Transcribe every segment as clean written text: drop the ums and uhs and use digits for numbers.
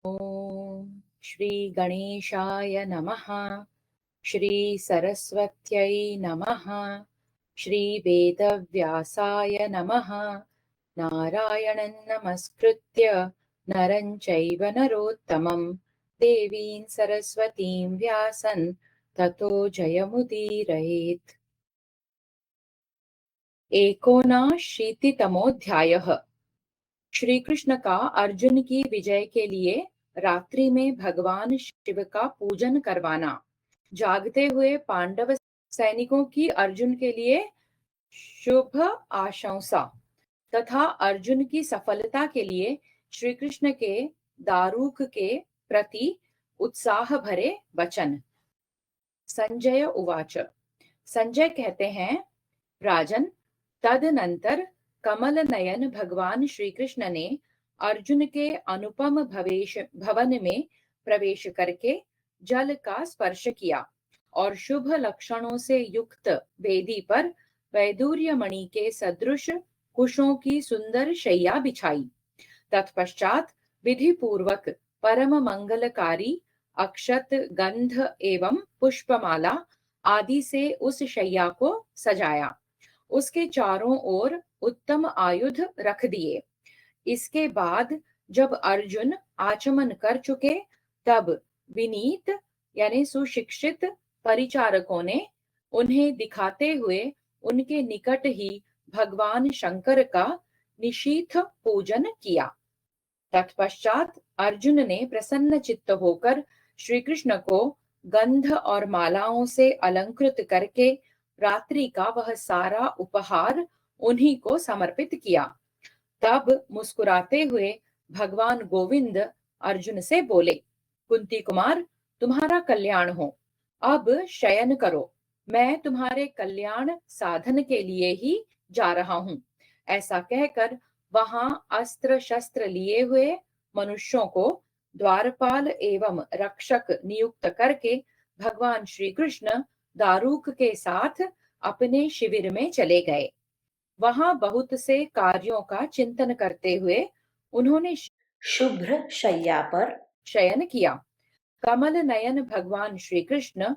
ॐ श्री गणेशाय नमः। श्री सरस्वत्यै नमः। श्री वेदव्यासाय नमः। नारायणं नमस्कृत्य नरं चैव नरोत्तमं देवीं सरस्वतीं व्यासं ततो जयमुदीरयेत्। एकोनाशीतितमोऽध्यायः। श्री कृष्ण का अर्जुन की विजय के लिए रात्रि में भगवान शिव का पूजन करवाना। जागते हुए पांडव सैनिकों की अर्जुन के लिए शुभ आशंसा तथा अर्जुन की सफलता के लिए श्री कृष्ण के दारूक के प्रति उत्साह भरे वचन। संजय उवाच। संजय कहते हैं, राजन, तदनंतर कमल नयन भगवान श्री कृष्ण ने अर्जुन के अनुपम भवेश भवन में प्रवेश करके जल का स्पर्श किया और शुभ लक्षणों से युक्त वेदी पर वैदूर्य मणि के सदृश कुशों की सुंदर शैया बिछाई। तत्पश्चात विधि पूर्वक परम मंगलकारी अक्षत गंध एवं पुष्पमाला आदि से उस शैया को सजाया। उसके चारों ओर उत्तम आयुध रख दिए। इसके बाद जब अर्जुन आचमन कर चुके, तब विनीत यानी सुशिक्षित परिचारकों ने उन्हें दिखाते हुए उनके निकट ही भगवान शंकर का निशीथ पूजन किया। तत्पश्चात अर्जुन ने प्रसन्न चित्त होकर श्री कृष्ण को गंध और मालाओं से अलंकृत करके रात्रि का वह सारा उपहार उन्हीं को समर्पित किया। तब मुस्कुराते हुए भगवान गोविंद अर्जुन से बोले, कुंती कुमार, तुम्हारा कल्याण हो। अब शयन करो। मैं तुम्हारे कल्याण साधन के लिए ही जा रहा हूँ। ऐसा कहकर वहां अस्त्र शस्त्र लिए हुए मनुष्यों को द्वारपाल एवं रक्षक नियुक्त करके भगवान श्री कृष्ण दारूक के साथ अपने शिविर में चले गए। वहां बहुत से कार्यों का चिंतन करते हुए उन्होंने शुभ्र शैया पर शयन किया। कमल नयन भगवान श्री कृष्ण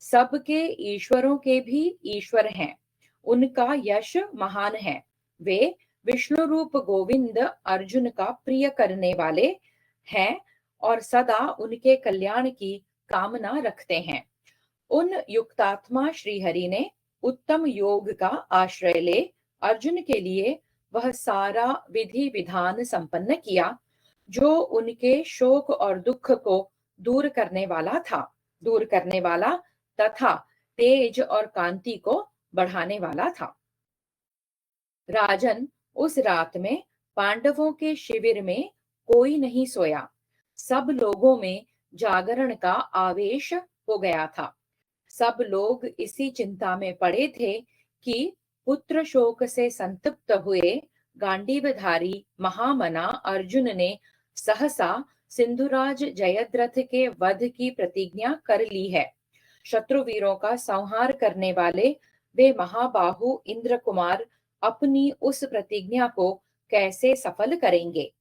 सबके ईश्वरों के भी ईश्वर हैं। उनका यश महान है। वे विष्णु रूप गोविंद अर्जुन का प्रिय करने वाले हैं और सदा उनके कल्याण की कामना रखते हैं। उन युक्तात्मा श्रीहरि ने उत्तम योग का आश्रय ले अर्जुन के लिए वह सारा विधि विधान संपन्न किया जो उनके शोक और दुख को दूर करने वाला था, दूर करने वाला तथा तेज और कांति को बढ़ाने वाला था। राजन, उस रात में पांडवों के शिविर में कोई नहीं सोया। सब लोगों में जागरण का आवेश हो गया था। सब लोग इसी चिंता में पड़े थे कि पुत्र शोक से संतप्त हुए गांडीवधारी महामना अर्जुन ने सहसा सिंधुराज जयद्रथ के वध की प्रतिज्ञा कर ली है। शत्रुवीरों का संहार करने वाले वे महाबाहु इंद्र कुमार अपनी उस प्रतिज्ञा को कैसे सफल करेंगे।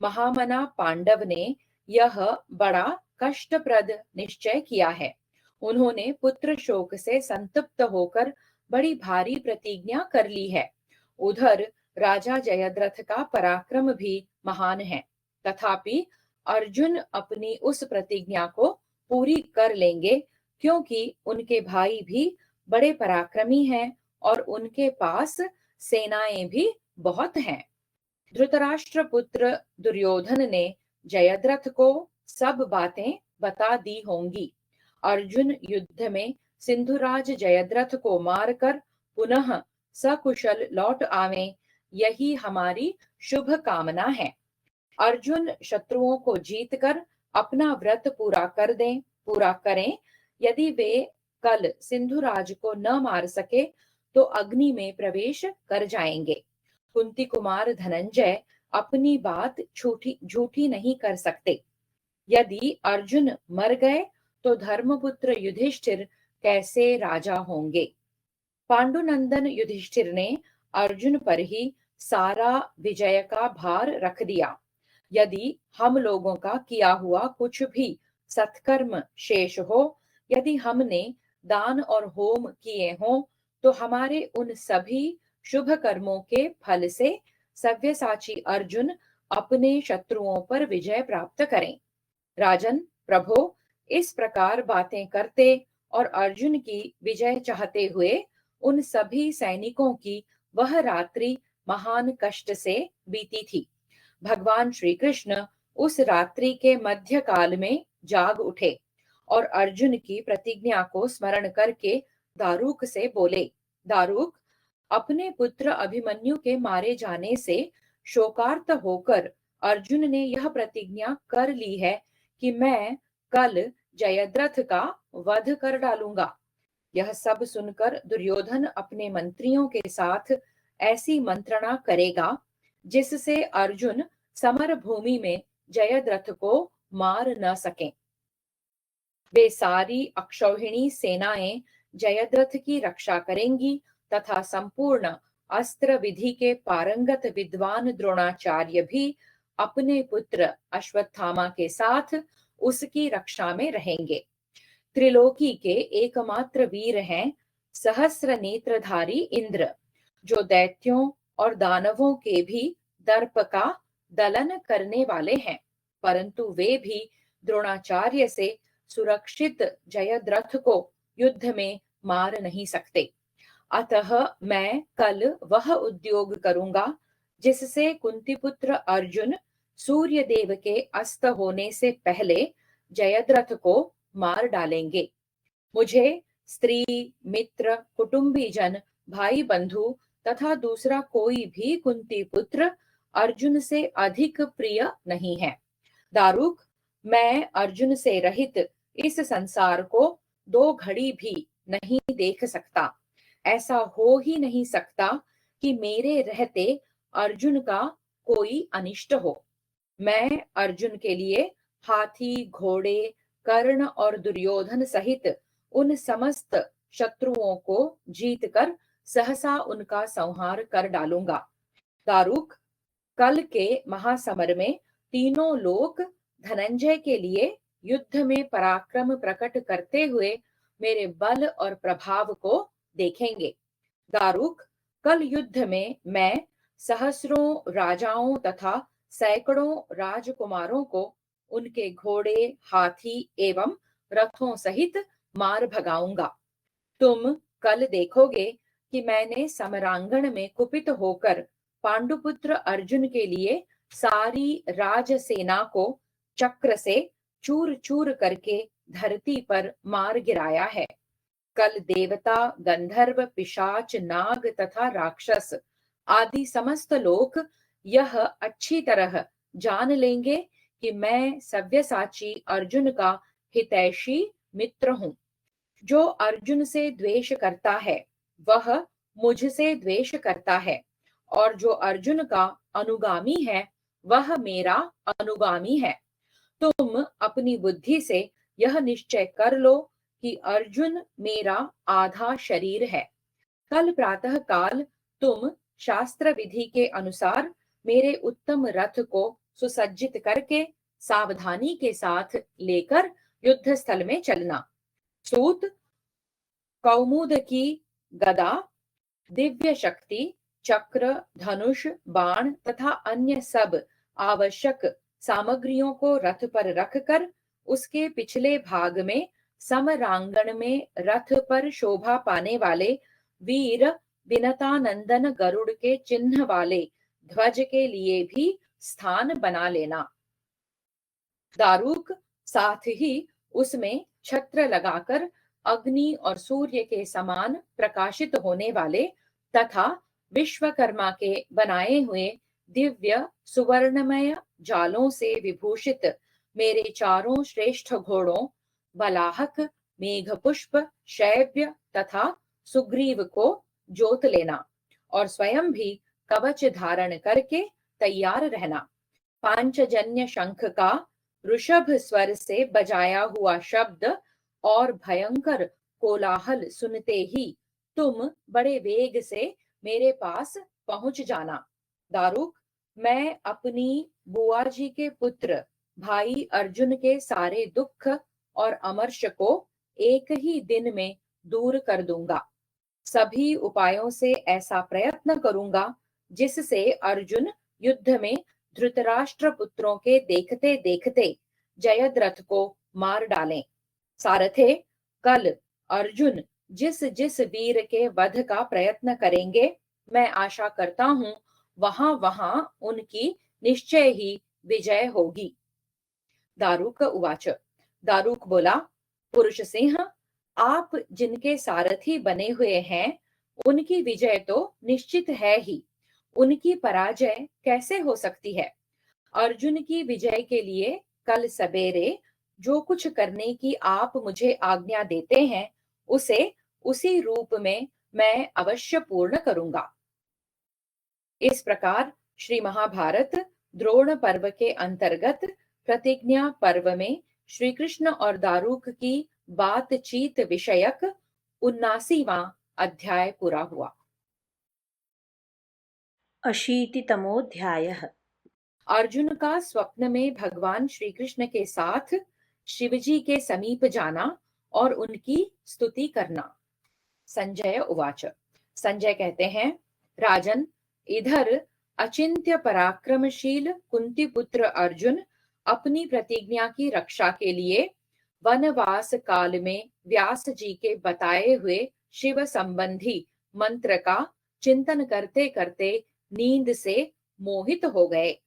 महामना पांडव ने यह बड़ा कष्टप्रद निश्चय किया है। उन्होंने पुत्र शोक से संतप्त होकर बड़ी भारी प्रतिज्ञा कर ली है। उधर राजा जयद्रथ का पराक्रम भी महान है, तथापि अर्जुन अपनी उस प्रतिज्ञा को पूरी कर लेंगे, क्योंकि उनके भाई भी बड़े पराक्रमी हैं और उनके पास सेनाएं भी बहुत हैं। धृतराष्ट्र पुत्र दुर्योधन ने जयद्रथ को सब बातें बता दी होंगी। अर्जुन युद्ध में सिंधुराज जयद्रथ को मारकर पुनः सकुशल लौट आवे, यही हमारी शुभ कामना है। अर्जुन शत्रुओं को जीतकर अपना व्रत पूरा करें। यदि वे कल सिंधुराज को न मार सके तो अग्नि में प्रवेश कर जाएंगे। कुंती कुमार धनंजय अपनी बात झूठी नहीं कर सकते। यदि अर्जुन मर गए तो धर्मपुत्र युधिष्ठिर कैसे राजा होंगे। पांडुनंदन युधिष्ठिर ने अर्जुन पर ही सारा विजय का भार रख दिया। यदि हम लोगों का किया हुआ कुछ भी सत्कर्म शेष हो, यदि हमने दान और होम किए हों, तो हमारे उन सभी शुभ कर्मों के फल से सव्यसाची अर्जुन अपने शत्रुओं पर विजय प्राप्त करें। राजन, प्रभो, इस प्रकार बातें करते और अर्जुन की विजय चाहते हुए उन सभी सैनिकों की वह रात्रि महान कष्ट से बीती थी। भगवान श्री कृष्ण उस रात्रि के मध्य काल में जाग उठे और अर्जुन की प्रतिज्ञा को स्मरण करके दारूक से बोले, दारूक, अपने पुत्र अभिमन्यु के मारे जाने से शोकार्त होकर अर्जुन ने यह प्रतिज्ञा कर ली है कि मैं कल जयद्रथ का वध कर डालूंगा। यह सब सुनकर दुर्योधन अपने मंत्रियों के साथ ऐसी मंत्रणा करेगा जिससे अर्जुन समर भूमि में जयद्रथ को मार न सकें। वे सारी अक्षौहिणी सेनाएं जयद्रथ की रक्षा करेंगी तथा संपूर्ण अस्त्र विधि के पारंगत विद्वान द्रोणाचार्य भी अपने पुत्र अश्वत्थामा के साथ उसकी रक्षा में रहेंगे। त्रिलोकी के एकमात्र वीर हैं सहस्र नेत्रधारी इंद्र, जो दैत्यों और दानवों के भी दर्प का दलन करने वाले हैं, परंतु वे भी द्रोणाचार्य से सुरक्षित जयद्रथ को युद्ध में मार नहीं सकते। अतः मैं कल वह उद्योग करूंगा जिससे कुंतीपुत्र अर्जुन सूर्य देव के अस्त होने से पहले जयद्रथ को मार डालेंगे। मुझे स्त्री, मित्र, कुटुंबीजन, भाई बंधु तथा दूसरा कोई भी कुंती पुत्र अर्जुन से अधिक प्रिय नहीं है। दारुक, मैं अर्जुन से रहित इस संसार को 2 घड़ी भी नहीं देख सकता। ऐसा हो ही नहीं सकता कि मेरे रहते अर्जुन का कोई अनिष्ट हो। मैं अर्जुन के लिए हाथी, घोड़े, कर्ण और दुर्योधन सहित उन समस्त शत्रुओं को जीतकर सहसा उनका संहार कर डालूंगा। दारुक, कल के महासमर में तीनों लोक धनंजय के लिए युद्ध में पराक्रम प्रकट करते हुए मेरे बल और प्रभाव को देखेंगे। दारुक, कल युद्ध में मैं सहस्रों राजाओं तथा सैकड़ों राजकुमारों को उनके घोड़े, हाथी एवं रथों सहित मार भगाऊंगा। तुम कल देखोगे कि मैंने समरांगण में कुपित होकर पांडुपुत्र अर्जुन के लिए सारी राजसेना को चक्र से चूर चूर करके धरती पर मार गिराया है। कल देवता, गंधर्व, पिशाच, नाग तथा राक्षस आदि समस्त लोग यह अच्छी तरह जान लेंगे कि मैं सव्यसाची अर्जुन का हितैषी मित्र हूँ। जो अर्जुन से द्वेष करता है वह मुझसे द्वेष करता है, और जो अर्जुन का अनुगामी है वह मेरा अनुगामी है। तुम अपनी बुद्धि से यह निश्चय कर लो कि अर्जुन मेरा आधा शरीर है। कल प्रातः काल तुम शास्त्र विधि के अनुसार मेरे उत्तम रथ को सुसज्जित करके सावधानी के साथ लेकर युद्ध स्थल में चलना। सूत, कौमुद की गदा, दिव्य शक्ति, चक्र, धनुष, बाण तथा अन्य सब आवश्यक सामग्रियों को रथ पर रखकर उसके पिछले भाग में समरांगण में रथ पर शोभा पाने वाले वीर विनतानंदन गरुड़ के चिन्ह वाले ध्वज के लिए भी स्थान बना लेना। दारूक, साथ ही उसमें छत्र लगाकर अग्नि और सूर्य के समान प्रकाशित होने वाले तथा विश्वकर्मा के बनाए हुए दिव्य सुवर्णमय जालों से विभूषित मेरे चारों श्रेष्ठ घोड़ों बलाहक, मेघपुष्प, शैव्य तथा सुग्रीव को जोत लेना और स्वयं भी कवच धारण करके तैयार रहना। पांचजन्य शंख का ऋषभ स्वर से बजाया हुआ शब्द और भयंकर कोलाहल सुनते ही तुम बड़े वेग से मेरे पास पहुंच जाना। दारुक, मैं अपनी बुआ जी के पुत्र भाई अर्जुन के सारे दुख और अमर्ष को एक ही दिन में दूर कर दूंगा। सभी उपायों से ऐसा प्रयत्न करूंगा जिससे अर्जुन युद्ध में धृतराष्ट्र पुत्रों के देखते देखते जयद्रथ को मार डालें। सारथे, कल अर्जुन जिस जिस वीर के वध का प्रयत्न करेंगे, मैं आशा करता हूं वहां वहां उनकी निश्चय ही विजय होगी। दारुक उवाच। दारुक बोला, पुरुष सिंह, आप जिनके सारथी बने हुए हैं उनकी विजय तो निश्चित है ही, उनकी पराजय कैसे हो सकती है। अर्जुन की विजय के लिए कल सवेरे जो कुछ करने की आप मुझे आज्ञा देते हैं उसे उसी रूप में मैं अवश्य पूर्ण करूंगा। इस प्रकार श्री महाभारत द्रोण पर्व के अंतर्गत प्रतिज्ञा पर्व में श्री कृष्ण और दारुक की बातचीत विषयक 79वां अध्याय पूरा हुआ। 80तमोऽध्यायः। अर्जुन का स्वप्न में भगवान श्री कृष्ण के साथ शिवजी के समीप जाना और उनकी स्तुति करना। संजय उवाच। संजय कहते हैं, राजन, इधर अचिंत्य पराक्रमशील कुंती पुत्र अर्जुन अपनी प्रतिज्ञा की रक्षा के लिए वनवास काल में व्यास जी के बताए हुए शिव संबंधी मंत्र का चिंतन करते करते नींद से मोहित हो गए।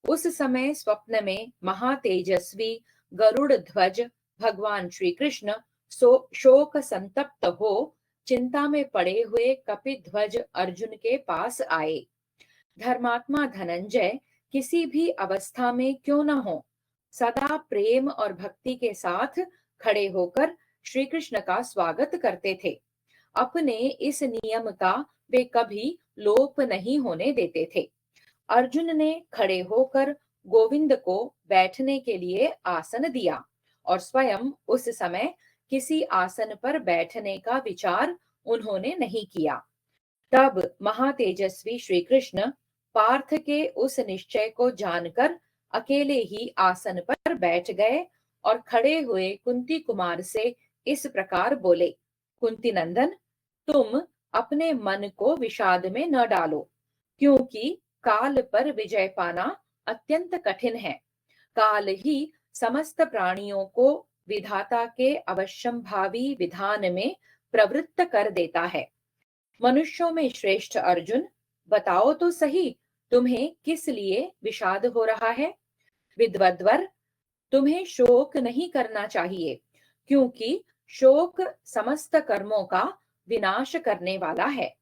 उस समय स्वप्न में महातेजस्वी गरुड़ ध्वज भगवान श्री कृष्ण शोक संतप्त हो चिंता में पड़े हुए कपिध्वज अर्जुन के पास आए। धर्मात्मा धनंजय किसी भी अवस्था में क्यों न हो, सदा प्रेम और भक्ति के साथ खड़े होकर श्री कृष्ण का स्वागत करते थे। अपने इस नियम का वे कभी लोप नहीं होने देते थे। अर्जुन ने खड़े होकर गोविंद को बैठने के लिए आसन दिया और स्वयं उस समय किसी आसन पर बैठने का विचार उन्होंने नहीं किया। तब महातेजस्वी श्री कृष्ण पार्थ के उस निश्चय को जानकर अकेले ही आसन पर बैठ गए और खड़े हुए कुंती कुमार से इस प्रकार बोले, कुंती नंदन, तुम अपने मन को विषाद में न डालो, क्योंकि काल पर विजय पाना अत्यंत कठिन है। काल ही समस्त प्राणियों को विधाता के अवश्यंभावी विधान में प्रवृत्त कर देता है। मनुष्यों में श्रेष्ठ अर्जुन, बताओ तो सही, तुम्हें किस लिए विषाद हो रहा है। विद्वद्वर, तुम्हें शोक नहीं करना चाहिए, क्योंकि शोक समस्त कर्मों का विनाश करने वाला है।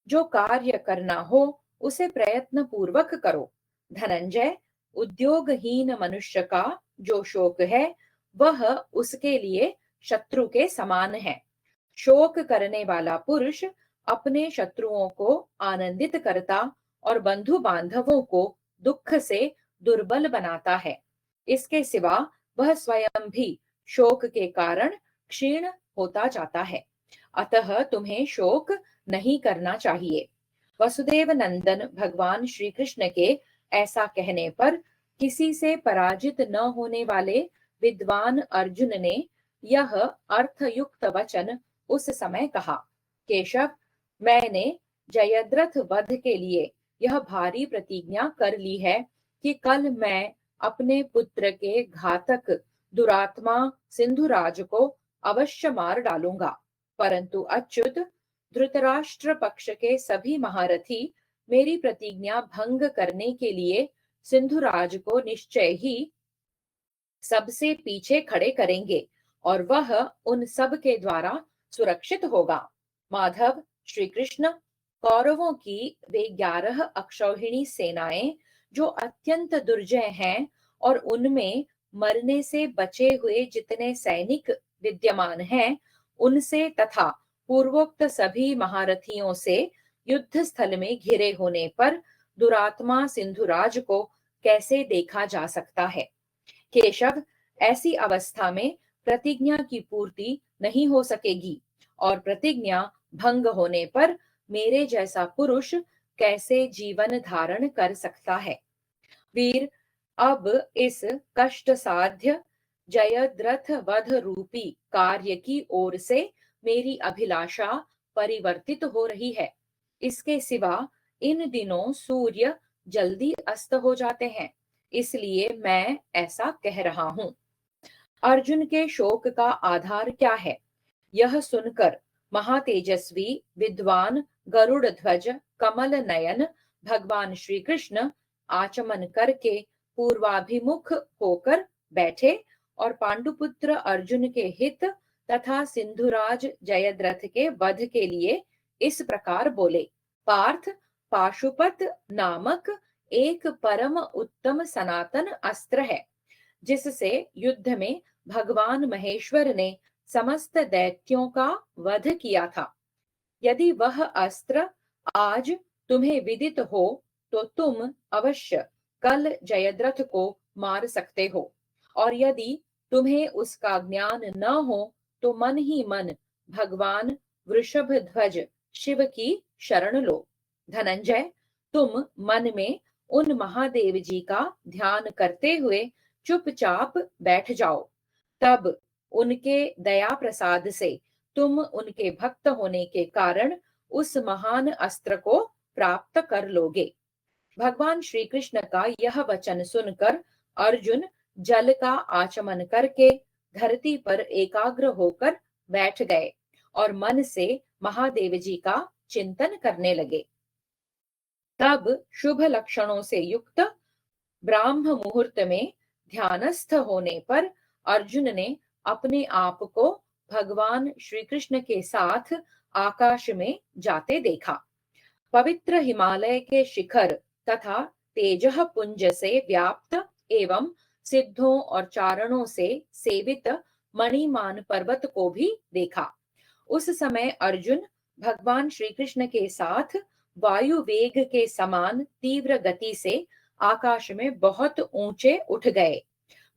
जो कार्य करना हो उसे प्रयत्न पूर्वक करो। धनंजय, उद्योगहीन मनुष्य का जो शोक है वह उसके लिए शत्रु के समान है। शोक करने वाला पुरुष अपने शत्रुओं को आनंदित करता और बंधु बांधवों को दुख से दुर्बल बनाता है। इसके सिवा वह स्वयं भी शोक के कारण क्षीण होता जाता है। अतः तुम्हें शोक नहीं करना चाहिए। वसुदेव नंदन भगवान श्री कृष्ण के ऐसा कहने पर किसी से पराजित न होने वाले विद्वान अर्जुन ने यह अर्थयुक्त वचन उस समय कहा, केशव, मैंने जयद्रथ वध के लिए यह भारी प्रतिज्ञा कर ली है कि कल मैं अपने पुत्र के घातक दुरात्मा सिंधुराज को अवश्य मार डालूंगा। परंतु अच्युत, धृतराष्ट्र पक्ष के सभी महारथी मेरी प्रतिज्ञा भंग करने के लिए सिंधुराज को निश्चय ही सबसे पीछे खड़े करेंगे और वह उन सब के द्वारा सुरक्षित होगा। माधव, श्री कृष्ण, कौरवों की वे 11 अक्षौहिणी सेनाएं जो अत्यंत दुर्जय हैं और उनमें मरने से बचे हुए जितने सैनिक विद्यमान हैं उनसे तथा पूर्वोक्त सभी महारथियों से युद्ध स्थल में घिरे होने पर दुरात्मा सिंधुराज को कैसे देखा जा सकता है। केशव, ऐसी अवस्था में प्रतिज्ञा की पूर्ति नहीं हो सकेगी और प्रतिज्ञा भंग होने पर मेरे जैसा पुरुष कैसे जीवन धारण कर सकता है। वीर, अब इस कष्ट साध्य जयद्रथ वध रूपी कार्य की ओर से मेरी अभिलाषा परिवर्तित हो रही है। इसके सिवा इन दिनों सूर्य जल्दी अस्त हो जाते हैं, इसलिए मैं ऐसा कह रहा हूँ। अर्जुन के शोक का आधार क्या है? यह सुनकर महातेजस्वी विद्वान गरुड़ ध्वज कमल नयन भगवान श्री कृष्ण आचमन करके पूर्वाभिमुख होकर बैठे और पांडुपुत्र अर्जुन के हित तथा सिंधुराज जयद्रथ के वध के लिए इस प्रकार बोले। पार्थ, पाशुपत नामक एक परम उत्तम सनातन अस्त्र है, जिससे युद्ध में भगवान महेश्वर ने समस्त दैत्यों का वध किया था। यदि वह अस्त्र आज तुम्हें विदित हो तो तुम अवश्य कल जयद्रथ को मार सकते हो, और यदि तुम्हें उसका ज्ञान न हो तो मन ही मन भगवान वृषभ ध्वज शिव की शरण लो। धनंजय, तुम मन में उन महादेव जी का ध्यान करते हुए चुपचाप बैठ जाओ, तब उनके दया प्रसाद से तुम उनके भक्त होने के कारण उस महान अस्त्र को प्राप्त कर लोगे। भगवान श्री कृष्ण का यह वचन सुनकर अर्जुन जल का आचमन करके धरती पर एकाग्र होकर बैठ गए और मन से महादेव जी का चिंतन करने लगे। तब शुभ लक्षणों से युक्त ब्राह्म मुहूर्त में ध्यानस्थ होने पर अर्जुन ने अपने आप को भगवान श्री कृष्ण के साथ आकाश में जाते देखा। पवित्र हिमालय के शिखर तथा तेजः पुंज से व्याप्त एवं सिद्धों और चारणों से सेवित मणिमान पर्वत को भी देखा। उस समय अर्जुन भगवान श्री कृष्ण के साथ वायु वेग के समान तीव्र गति से आकाश में बहुत ऊंचे उठ गए।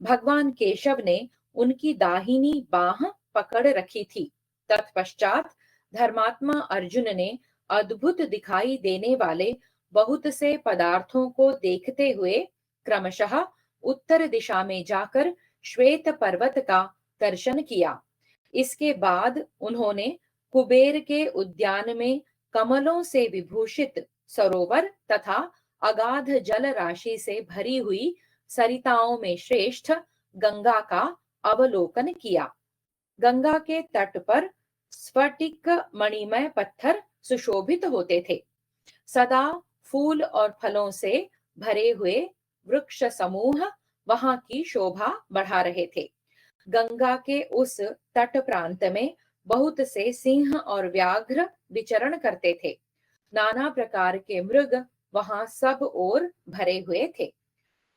भगवान केशव ने उनकी दाहिनी बाह पकड़ रखी थी। तत्पश्चात धर्मात्मा अर्जुन ने अद्भुत दिखाई देने वाले बहुत से पदार्थों को देखते हुए क्रमशः उत्तर दिशा में जाकर श्वेत पर्वत का दर्शन किया। इसके बाद उन्होंने कुबेर के उद्यान में कमलों से विभूषित सरोवर तथा अगाध जल राशि से भरी हुई सरिताओं में श्रेष्ठ गंगा का अवलोकन किया। गंगा के तट पर स्फटिक मणिमय पत्थर सुशोभित होते थे। सदा फूल और फलों से भरे हुए वृक्ष समूह वहां की शोभा बढ़ा रहे थे। गंगा के उस तट प्रांत में बहुत से सिंह और व्याघ्र विचरण करते थे। नाना प्रकार के मृग वहां सब ओर भरे हुए थे।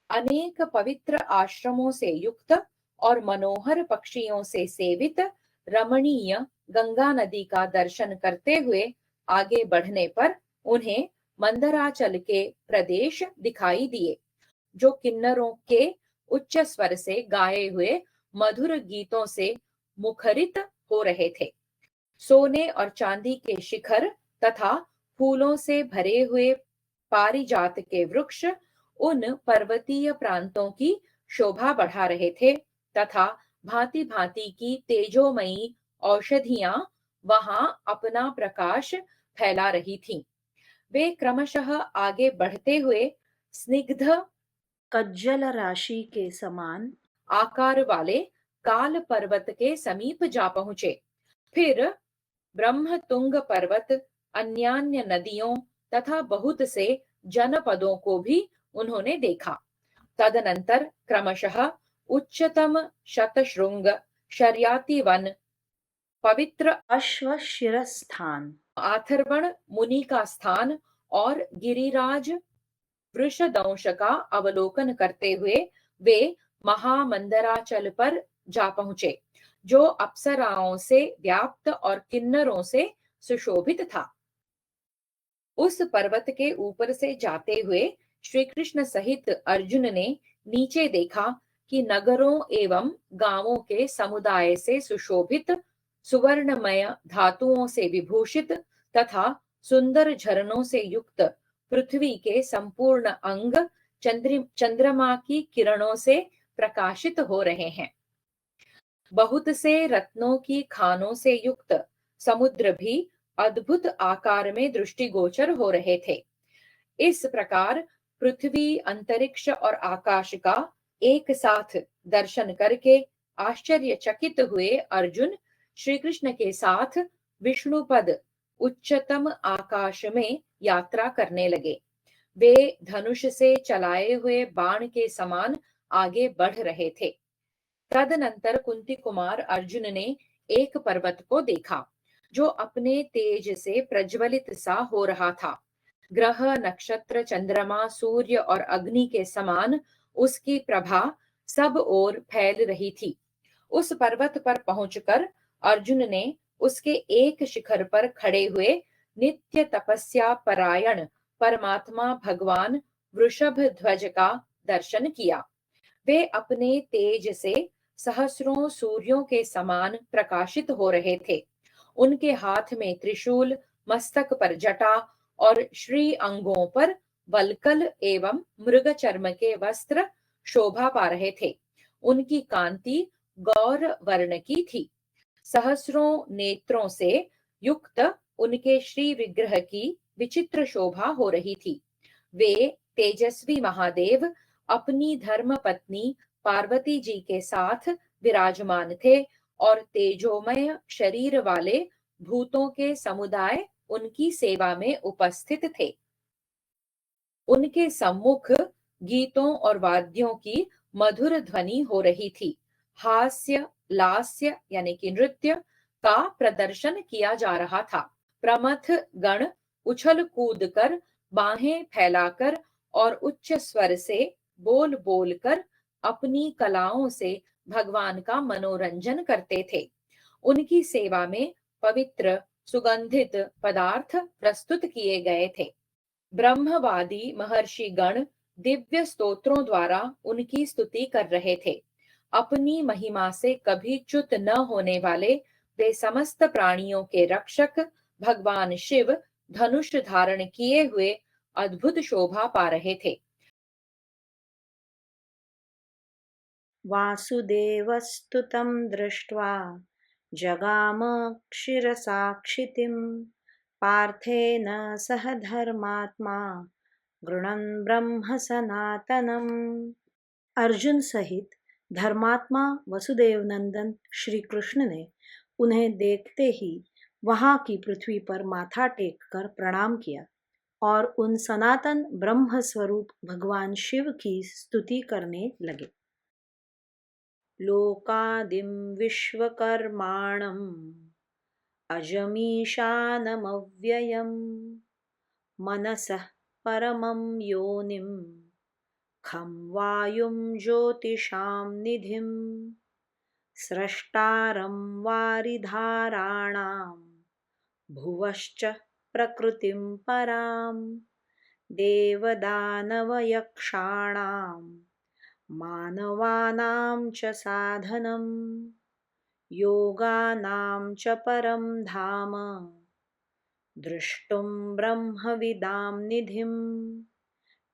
अनेक पवित्र आश्रमों से युक्त और मनोहर पक्षियों से सेवित रमणीय गंगा नदी का दर्शन करते हुए आगे बढ़ने पर उन्हें मंदराचल के प्रदेश दिखाई दिए, जो किन्नरों के उच्च स्वर से गाए हुए मधुर गीतों से मुखरित हो रहे थे। सोने और चांदी के शिखर तथा फूलों से भरे हुए पारिजात के वृक्ष उन पर्वतीय प्रांतों की शोभा बढ़ा रहे थे तथा भांति भांति की तेजोमयी औषधियां वहां अपना प्रकाश फैला रही थीं। वे क्रमशः आगे बढ़ते हुए स्निग्ध कज्जल राशि के समान आकार वाले काल पर्वत के समीप जा पहुंचे। फिर ब्रह्मतुंग पर्वत, अन्यान्य नदियों तथा बहुत से जनपदों को भी उन्होंने देखा। तदनंतर क्रमशः उच्चतम शतशृंग, शर्याति वन, पवित्र अश्वशिरस्थान, आथर्वण मुनि का स्थान और गिरिराज वृषदंश का अवलोकन करते हुए वे महामंदराचल पर जा पहुंचे, जो अप्सराओं से व्याप्त और किन्नरों से सुशोभित था। उस पर्वत के ऊपर से जाते हुए श्री कृष्ण सहित अर्जुन ने नीचे देखा कि नगरों एवं गांवों के समुदाय से सुशोभित, सुवर्णमय धातुओं से विभूषित तथा सुंदर झरनों से युक्त पृथ्वी के संपूर्ण अंग चंद्रमा की किरणों से प्रकाशित हो रहे हैं। बहुत से रत्नों की खानों से युक्त समुद्र भी अद्भुत आकार में दृष्टिगोचर हो रहे थे। इस प्रकार पृथ्वी, अंतरिक्ष और आकाश का एक साथ दर्शन करके आश्चर्यचकित हुए अर्जुन श्री कृष्ण के साथ विष्णुपद उच्चतम आकाश में यात्रा करने लगे। वे धनुष से चलाए हुए बाण के समान आगे बढ़ रहे थे। तदनंतर कुंती कुमार अर्जुन ने एक पर्वत को देखा जो अपने तेज से प्रज्वलित सा हो रहा था। ग्रह, नक्षत्र, चंद्रमा, सूर्य और अग्नि के समान उसकी प्रभा सब ओर फैल रही थी। उस पर्वत पर पहुंचकर अर्जुन ने उसके एक शिखर पर खड़े हुए नित्य तपस्या परायण परमात्मा भगवान वृषभ ध्वज का दर्शन किया। वे अपने तेज से सहस्रों सूर्यों के समान प्रकाशित हो रहे थे। उनके हाथ में त्रिशूल, मस्तक पर जटा और श्री अंगों पर वल्कल एवं मृग चर्म के वस्त्र शोभा पा रहे थे। उनकी कांति गौर वर्ण की थी। सहस्रों नेत्रों से युक्त उनके श्री विग्रह की विचित्र शोभा हो रही थी। वे तेजस्वी महादेव अपनी धर्म पत्नी पार्वती जी के साथ विराजमान थे और तेजोमय शरीर वाले भूतों के समुदाय उनकी सेवा में उपस्थित थे। उनके सम्मुख गीतों और वाद्यों की मधुर ध्वनि हो रही थी। हास्य, लास्य यानी कि नृत्य का प्रदर्शन किया जा रहा था। प्रमथ गण उछल कूद कर, बाहें फैलाकर और उच्च स्वर से बोल बोल कर अपनी कलाओं से भगवान का मनोरंजन करते थे। उनकी सेवा में पवित्र सुगंधित पदार्थ प्रस्तुत किए गए थे। ब्रह्मवादी महर्षि गण दिव्य स्तोत्रों द्वारा उनकी स्तुति कर रहे थे। अपनी महिमा से कभी च्युत न होने वाले वे समस्त प्राणियों के रक्षक भगवान शिव धनुष धारण किए हुए अद्भुत शोभा पा रहे थे। वासुदेवस्तु तं दृष्ट्वा जगाम क्षीरसाक्षितिं पार्थेन सह धर्मात्मा गृणन् ब्रह्म सनातनम्। अर्जुन सहित धर्मात्मा वसुदेव नंदन श्री कृष्ण ने उन्हें देखते ही वहां की पृथ्वी पर माथा टेक कर प्रणाम किया और उन सनातन ब्रह्म स्वरूप भगवान शिव की स्तुति करने लगे। लोकादिं विश्वकर्माणम् अजमीशानमव्ययम् मनसः परमं योनिं खं वायुं ज्योतिषां निधिं स्रष्टारं वारिधाराणां भुवश्च प्रकृतिं परां देवदानवयक्षाणां मानवानां च साधनं योगानां च परं धाम द्रष्टुं ब्रह्मविदां निधिं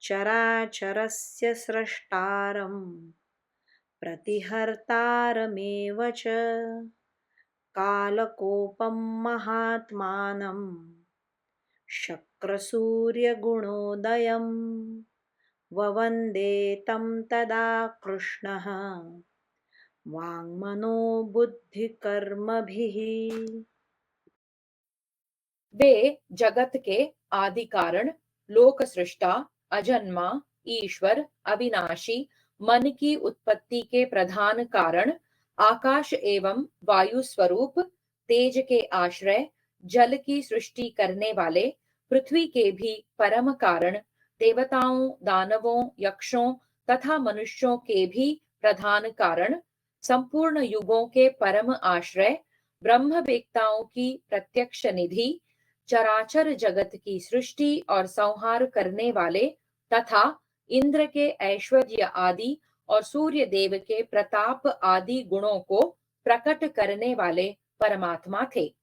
चराचरस्य स्रष्टारं प्रतिहर्तारमेव च कालकोपं महात्मानं शक्रसूर्यगुणोदयं ववन्दे तं तदा कृष्णः वाङ्मनोबुद्धिकर्मभिः। वे जगत के आदि कारण, लोक सृष्टा, अजन्मा, ईश्वर, अविनाशी, मन की उत्पत्ति के प्रधान कारण, आकाश एवं वायु स्वरूप, तेज के आश्रय, जल की सृष्टि करने वाले, पृथ्वी के भी परम कारण, देवताओं, दानवों, यक्षों तथा मनुष्यों के भी प्रधान कारण, संपूर्ण युगों के परम आश्रय, ब्रह्मवेत्ताओं की प्रत्यक्ष निधि, चराचर जगत की सृष्टि और संहार करने वाले तथा इंद्र के ऐश्वर्य आदि और सूर्य देव के प्रताप आदि गुणों को प्रकट करने वाले परमात्मा थे।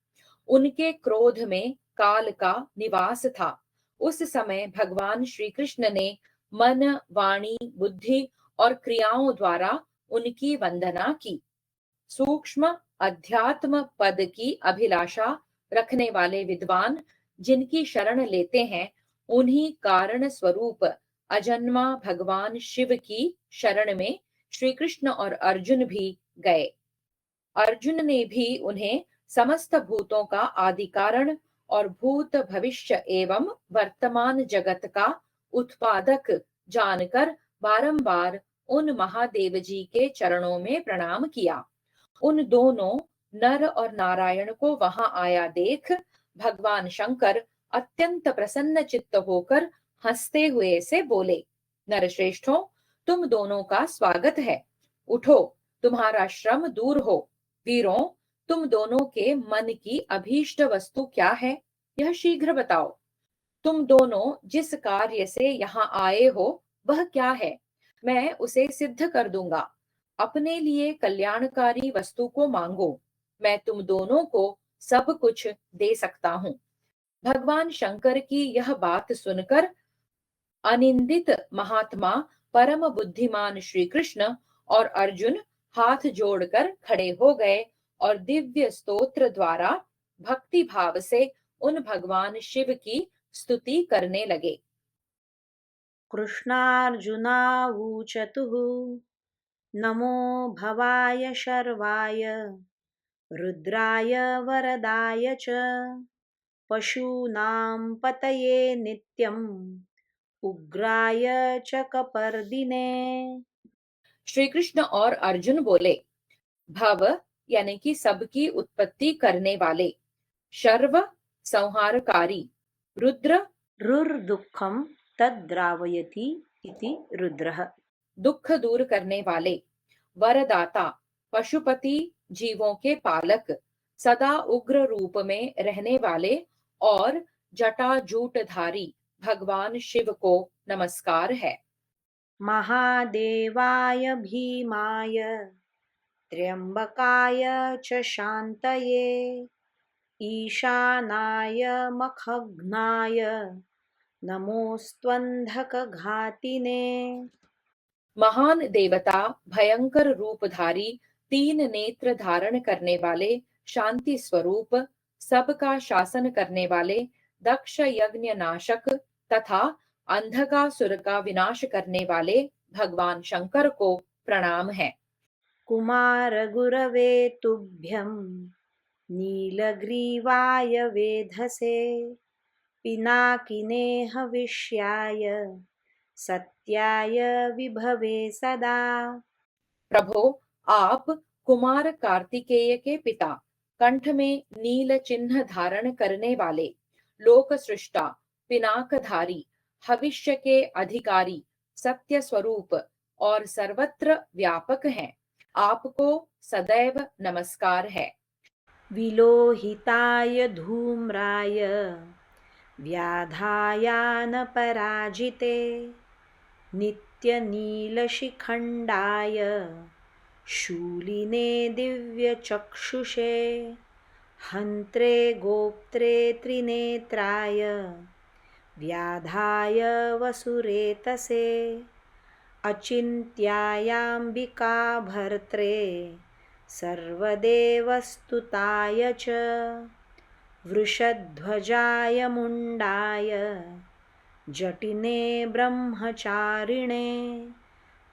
उनके क्रोध में काल का निवास था। उस समय भगवान श्री कृष्ण ने मन, वाणी, बुद्धि और क्रियाओं द्वारा उनकी वंदना की। सूक्ष्म अध्यात्म पद की अभिलाषा रखने वाले विद्वान जिनकी शरण लेते हैं, उन्हीं कारण स्वरूप अजन्मा भगवान शिव की शरण में श्री कृष्ण और अर्जुन भी गए। अर्जुन ने भी उन्हें समस्त भूतों का आदि कारण और भूत भविष्य एवं वर्तमान जगत का उत्पादक जानकर बारंबार उन महादेव जी के चरणों में प्रणाम किया। उन दोनों नर और नारायण को वहां आया देख भगवान शंकर अत्यंत प्रसन्न चित्त होकर हंसते हुए से बोले, नरश्रेष्ठों, तुम दोनों का स्वागत है। उठो, तुम्हारा श्रम दूर हो। वीरों, तुम दोनों के मन की अभीष्ट वस्तु क्या है, यह शीघ्र बताओ। तुम दोनों जिस कार्य से यहाँ आए हो वह क्या है, मैं उसे सिद्ध कर दूंगा। अपने लिए कल्याणकारी वस्तु को मांगो, मैं तुम दोनों को सब कुछ दे सकता हूँ। भगवान शंकर की यह बात सुनकर अनिंदित महात्मा परम बुद्धिमान श्री कृष्ण और अर्जुन हाथ जोड़कर खड़े हो गए और दिव्य स्तोत्र द्वारा भक्ति भाव से उन भगवान शिव की स्तुति करने लगे। कृष्णार्जुनावूचतुः नमो भवाय शर्वाय रुद्राय वरदाय च पशूनां पतये नित्यम् उग्राय च कपर्दिने। श्री कृष्ण और अर्जुन बोले, भव यानी कि सबकी उत्पत्ति करने वाले, शर्व संहारकारी, रुद्र रुर्दुःखं तद्द्रावयति इति रुद्रः। दुख दूर करने वाले, वरदाता पशुपति जीवों के पालक, सदा उग्र रूप में रहने वाले और जटाजूटधारी भगवान शिव को नमस्कार है। महादेवाय भीमाय त्र्यम्बकाय च शान्तये ईशानाय मखघ्नाय नमोऽस्त्वन्धकघातिने। महान देवता, भयंकर रूपधारी, तीन नेत्र धारण करने वाले, शांति स्वरूप, सबका शासन करने वाले, दक्ष यज्ञ नाशक तथा अंधकासुर का विनाश करने वाले भगवान शंकर को प्रणाम है। कुमारगुरवे तुभ्यं नीलग्रीवाय वेधसे पिनाकिने हविष्याय सत्याय विभवे सदा। प्रभो, आप कुमार कार्तिकेय के पिता, कंठ में नील चिन्ह धारण करने वाले, लोक सृष्टा, पिनाकधारी, भविष्य के अधिकारी, सत्य स्वरूप और सर्वत्र व्यापक हैं। आपको सदैव नमस्कार है। विलोहिताय धूम्राय व्याधायानपराजिते नित्यनीलशिखण्डाय शूलिने दिव्यचक्षुषे हन्त्रे गोप्त्रे त्रिनेत्राय व्याधाय वसुरेतसे अचिन्त्यायाम्बिका भर्त्रे सर्वदेवस्तुताय च वृषध्वजाय मुण्डाय जटिने ब्रह्मचारिणे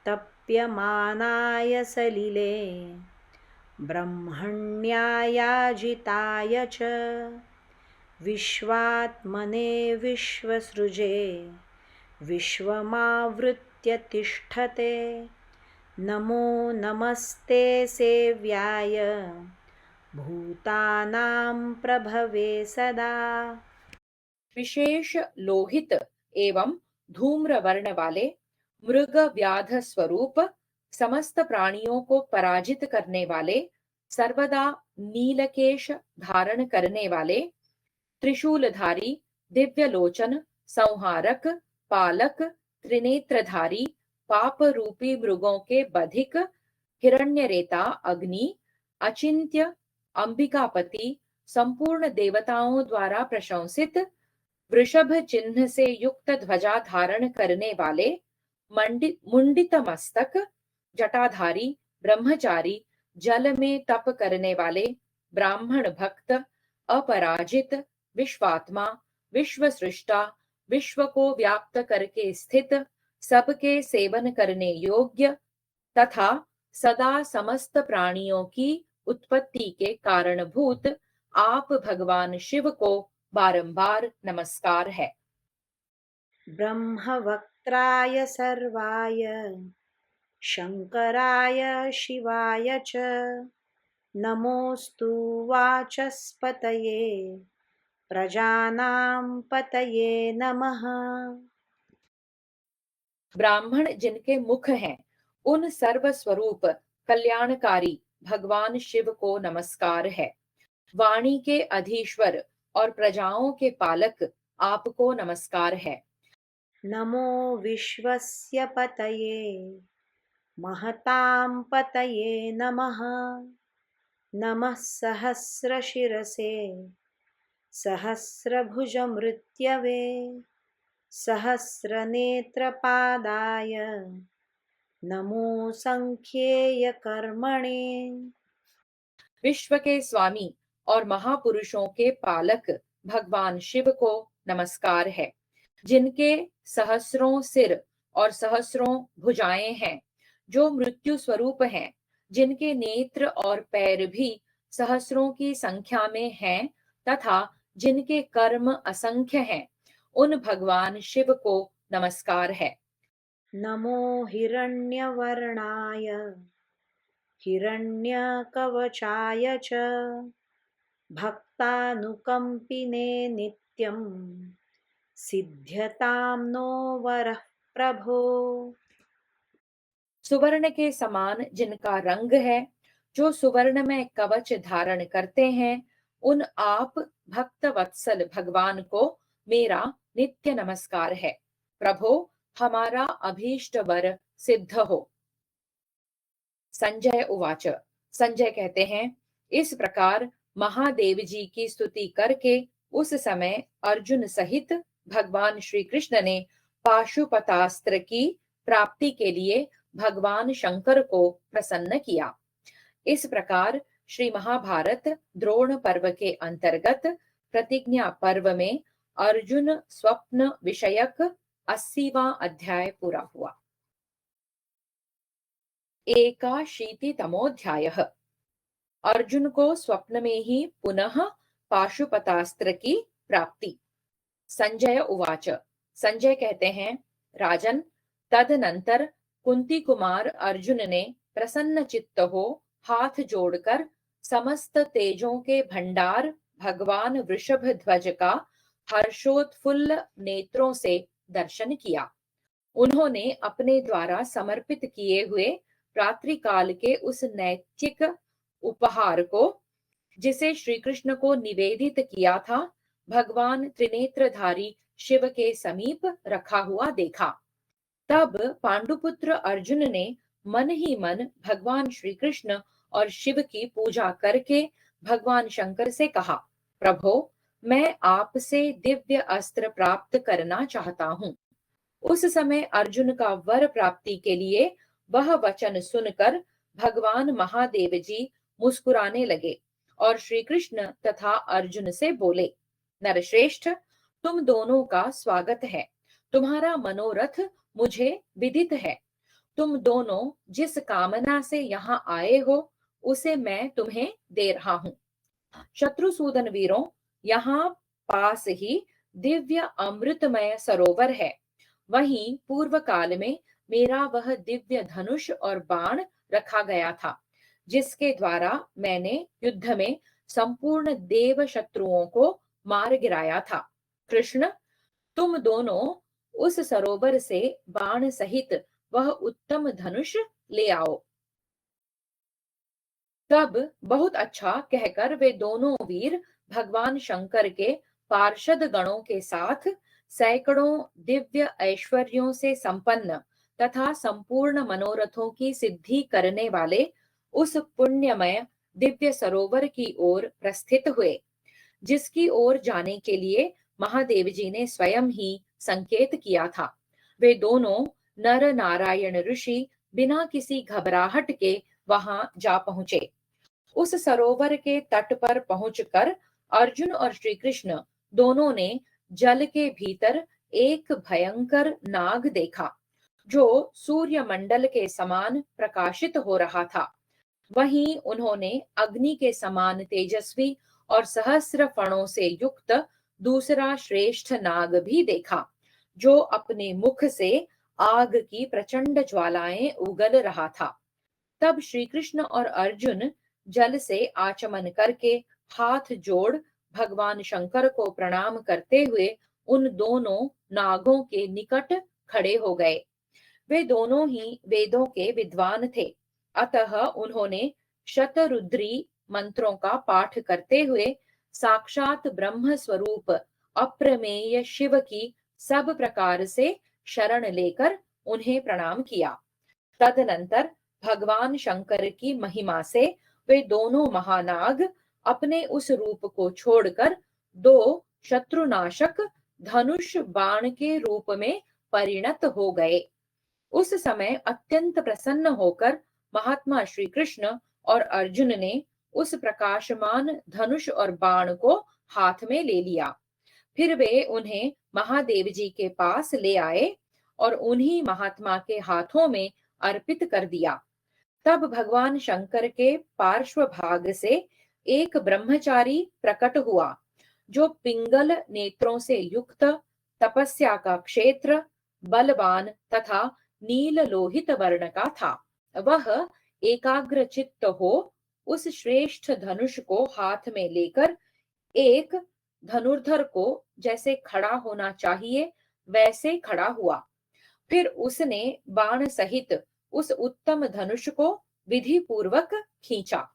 तप्यमानाय सलिले ब्रह्मण्यायाजिताय च विश्वात्मने विश्वसृजे विश्वमावृत्य तिष्ठते नमो नमस्ते सेव्याय भूतानां प्रभवे सदा। विशेष लोहित एवं धूम्र वर्ण वाले, मृग व्याध स्वरूप, समस्त प्राणियों को पराजित करने वाले, सर्वदा नीलकेश धारण करने वाले, त्रिशूलधारी, दिव्य लोचन, संहारक, पालक, त्रिनेत्रधारी, पाप रूपी मृगों के बधिक, हिरण्यरेता अग्नि, अचिंत्य, अंबिकापति, संपूर्ण देवताओं द्वारा प्रशंसित, वृषभ चिन्ह से युक्त ध्वजा धारण करने वाले, मुंडित मस्तक, जटाधारी, ब्रह्मचारी, जल में तप करने वाले, ब्राह्मण भक्त, अपराजित, विश्वात्मा, विश्व सृष्टा, विश्व को व्याप्त करके स्थित, सबके सेवन करने योग्य तथा सदा समस्त प्राणियों की उत्पत्ति के कारणभूत आप भगवान शिव को बारंबार नमस्कार है। ब्रह्मवक्त्राय सर्वाय शङ्कराय शिवाय च नमोऽस्तु वाचस्पतये प्रजानां पतये नमः। ब्राह्मण जिनके मुख हैं, उन सर्वस्वरूप कल्याणकारी भगवान शिव को नमस्कार है। वाणी के अधीश्वर और प्रजाओं के पालक आपको नमस्कार है। नमो विश्वस्य पतये महतां पतये नमः। नमः सहस्रशिरसे सहस्रभुजमृत्यवे सहस्रनेत्रपादाय नमो संख्येयकर्मणे। विश्व के स्वामी और महापुरुषों के पालक भगवान शिव को नमस्कार है, जिनके सहस्रों सिर और सहस्रों भुजाएं हैं, जो मृत्यु स्वरूप हैं, जिनके नेत्र और पैर भी सहस्रों की संख्या में हैं तथा जिनके कर्म असंख्य हैं, उन भगवान शिव को नमस्कार है। नमो हिरण्यवर्णाय हिरण्यकवचाय च भक्तानुकम्पिने नित्यं सिद्ध्यतां नो वरः प्रभो। सुवर्ण के समान जिनका रंग है, जो सुवर्ण में कवच धारण करते हैं, उन आप भक्त वत्सल भगवान को मेरा नित्य नमस्कार है। प्रभो, हमारा अभीष्ट वर सिद्ध हो। संजय उवाच। संजय कहते हैं, इस प्रकार महादेव जी की स्तुति करके उस समय अर्जुन सहित भगवान श्री कृष्ण ने पाशुपतास्त्र की प्राप्ति के लिए भगवान शंकर को प्रसन्न किया। इस प्रकार श्री महाभारत द्रोण पर्व के अंतर्गत प्रतिज्ञा पर्व में अर्जुन स्वप्न विषयक 80वां अध्याय पूरा हुआ। 81तमोऽध्यायः। अर्जुन को स्वप्न में ही पुनः पाशुपतास्त्र की प्राप्ति। संजय उवाच। संजय कहते हैं, राजन, तदनंतर कुंती कुमार अर्जुन ने प्रसन्न चित्त हो हाथ जोड़कर समस्त तेजों के भंडार भगवान वृषभ ध्वज का हर्षोत्फुल्ल नेत्रों से दर्शन किया। उन्होंने अपने द्वारा समर्पित किए हुए रात्रिकाल के उस नैतिक उपहार को, जिसे श्री कृष्ण को निवेदित किया था, भगवान त्रिनेत्रधारी शिव के समीप रखा हुआ देखा। तब पांडुपुत्र अर्जुन ने मन ही मन भगवान श्री कृष्ण और शिव की पूजा करके भगवान शंकर से कहा, प्रभो, मैं आपसे दिव्य अस्त्र प्राप्त करना चाहता हूँ। उस समय अर्जुन का वर प्राप्ति के लिए वह वचन सुनकर भगवान महादेव जी मुस्कुराने लगे और श्री कृष्ण तथा अर्जुन से बोले, नरश्रेष्ठ, तुम दोनों का स्वागत है। तुम्हारा मनोरथ मुझे विदित है। तुम दोनों जिस कामना से यहाँ आए हो, उसे मैं तुम्हें दे रहा हूँ। शत्रुसूदन वीरों, यहाँ पास ही दिव्य अमृतमय सरोवर है। वहीं पूर्व काल में मेरा वह दिव्य धनुष और बाण रखा गया था, जिसके द्वारा मैंने युद्ध में संपूर्ण देव शत्रुओं को मार गिराया था। कृष्ण, तुम दोनों उस सरोवर से बाण सहित वह उत्तम धनुष ले आओ। तब बहुत अच्छा कहकर वे दोनों वीर भगवान शंकर के पार्षद गणों के साथ सैकड़ों दिव्य ऐश्वर्यों से संपन्न तथा संपूर्ण मनोरथों की सिद्धि करने वाले उस पुण्यमय दिव्य सरोवर की ओर प्रस्थित हुए, जिसकी ओर जाने के लिए महादेव जी ने स्वयं ही संकेत किया था। वे दोनों नर नारायण ऋषि बिना किसी घबराहट के वहां जा पहुंचे। उस सरोवर के तट पर पहुंचकर अर्जुन और श्री कृष्ण दोनों ने जल के भीतर एक भयंकर नाग देखा, जो सूर्य मंडल के समान प्रकाशित हो रहा था। वहीं उन्होंने अग्नि के समान तेजस्वी और सहस्र फणों से युक्त दूसरा श्रेष्ठ नाग भी देखा, जो अपने मुख से आग की प्रचंड ज्वालाएं उगल रहा था। तब श्री कृष्ण और अर्जुन जल से आचमन करके हाथ जोड़ भगवान शंकर को प्रणाम करते हुए उन दोनों नागों के निकट खड़े हो गए। वे दोनों ही वेदों के विद्वान थे, अतः उन्होंने शतरुद्री मंत्रों का पाठ करते हुए साक्षात ब्रह्म स्वरूप अप्रमेय शिव की सब प्रकार से शरण लेकर उन्हें प्रणाम किया। तदनंतर भगवान शंकर की महिमा से वे दोनों महानाग अपने उस रूप को छोड़कर दो शत्रुनाशक धनुष बाण के रूप में परिणत हो गए। उस समय अत्यंत प्रसन्न होकर महात्मा श्री कृष्ण और अर्जुन ने उस प्रकाशमान धनुष और बाण को हाथ में ले लिया। फिर वे उन्हें महादेव जी के पास ले आए और उन्हीं महात्मा के हाथों में अर्पित कर दिया। तब भगवान शंकर के पार्श्व भाग से एक ब्रह्मचारी प्रकट हुआ, जो पिंगल नेत्रों से युक्त, तपस्या का क्षेत्र, बलवान तथा नील लोहित वर्ण का था। वह एकाग्र चित्त हो उस श्रेष्ठ धनुष को हाथ में लेकर एक धनुर्धर को जैसे खड़ा होना चाहिए वैसे खड़ा हुआ। फिर उसने बाण सहित उस उत्तम धनुष को विधि पूर्वक खींचा।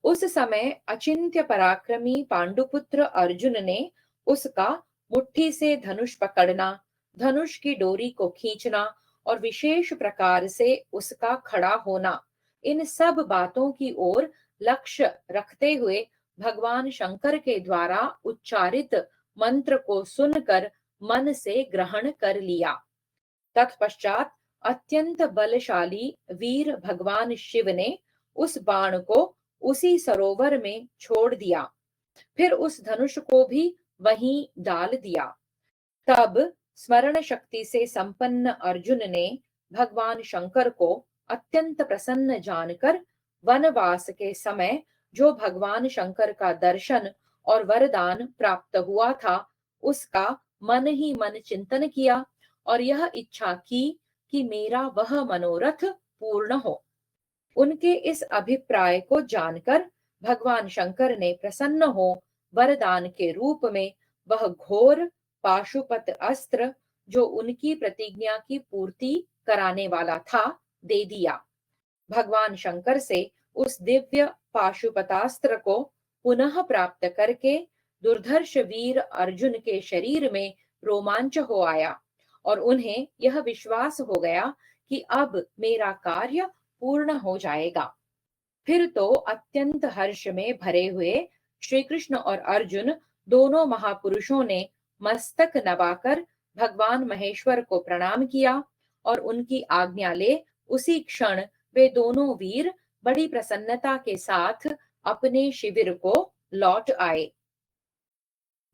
उस समय अचिंत्य पराक्रमी पांडुपुत्र अर्जुन ने उसका मुट्ठी से धनुष पकड़ना, धनुष की डोरी को खींचना और विशेष प्रकार से उसका खड़ा होना, इन सब बातों की ओर लक्ष्य रखते हुए भगवान शंकर के द्वारा उच्चारित मंत्र को सुनकर मन से ग्रहण कर लिया। तत्पश्चात अत्यंत बलशाली वीर भगवान शिव ने उस बाण को उसी सरोवर में छोड़ दिया, फिर उस धनुष को भी वहीं डाल दिया। तब स्मरण शक्ति से संपन्न अर्जुन ने भगवान शंकर को अत्यंत प्रसन्न जानकर वनवास के समय जो भगवान शंकर का दर्शन और वरदान प्राप्त हुआ था, उसका मन ही मन चिंतन किया और यह इच्छा की कि मेरा वह मनोरथ पूर्ण हो। उनके इस अभिप्राय को जानकर भगवान शंकर ने प्रसन्न हो वरदान के रूप में वह घोर पाशुपत अस्त्र, जो उनकी प्रतिज्ञा की पूर्ति कराने वाला था, दे दिया। भगवान शंकर से उस दिव्य पाशुपतास्त्र को पुनः प्राप्त करके दुर्धर्ष वीर अर्जुन के शरीर में रोमांच हो आया और उन्हें यह विश्वास हो गया कि अब मेरा कार्य पूर्ण हो जाएगा। फिर तो अत्यंत हर्ष में भरे हुए श्री कृष्ण और अर्जुन दोनों महापुरुषों ने मस्तक नवाकर भगवान महेश्वर को प्रणाम किया और उनकी आज्ञा ले उसी क्षण वे दोनों वीर बड़ी प्रसन्नता के साथ अपने शिविर को लौट आए।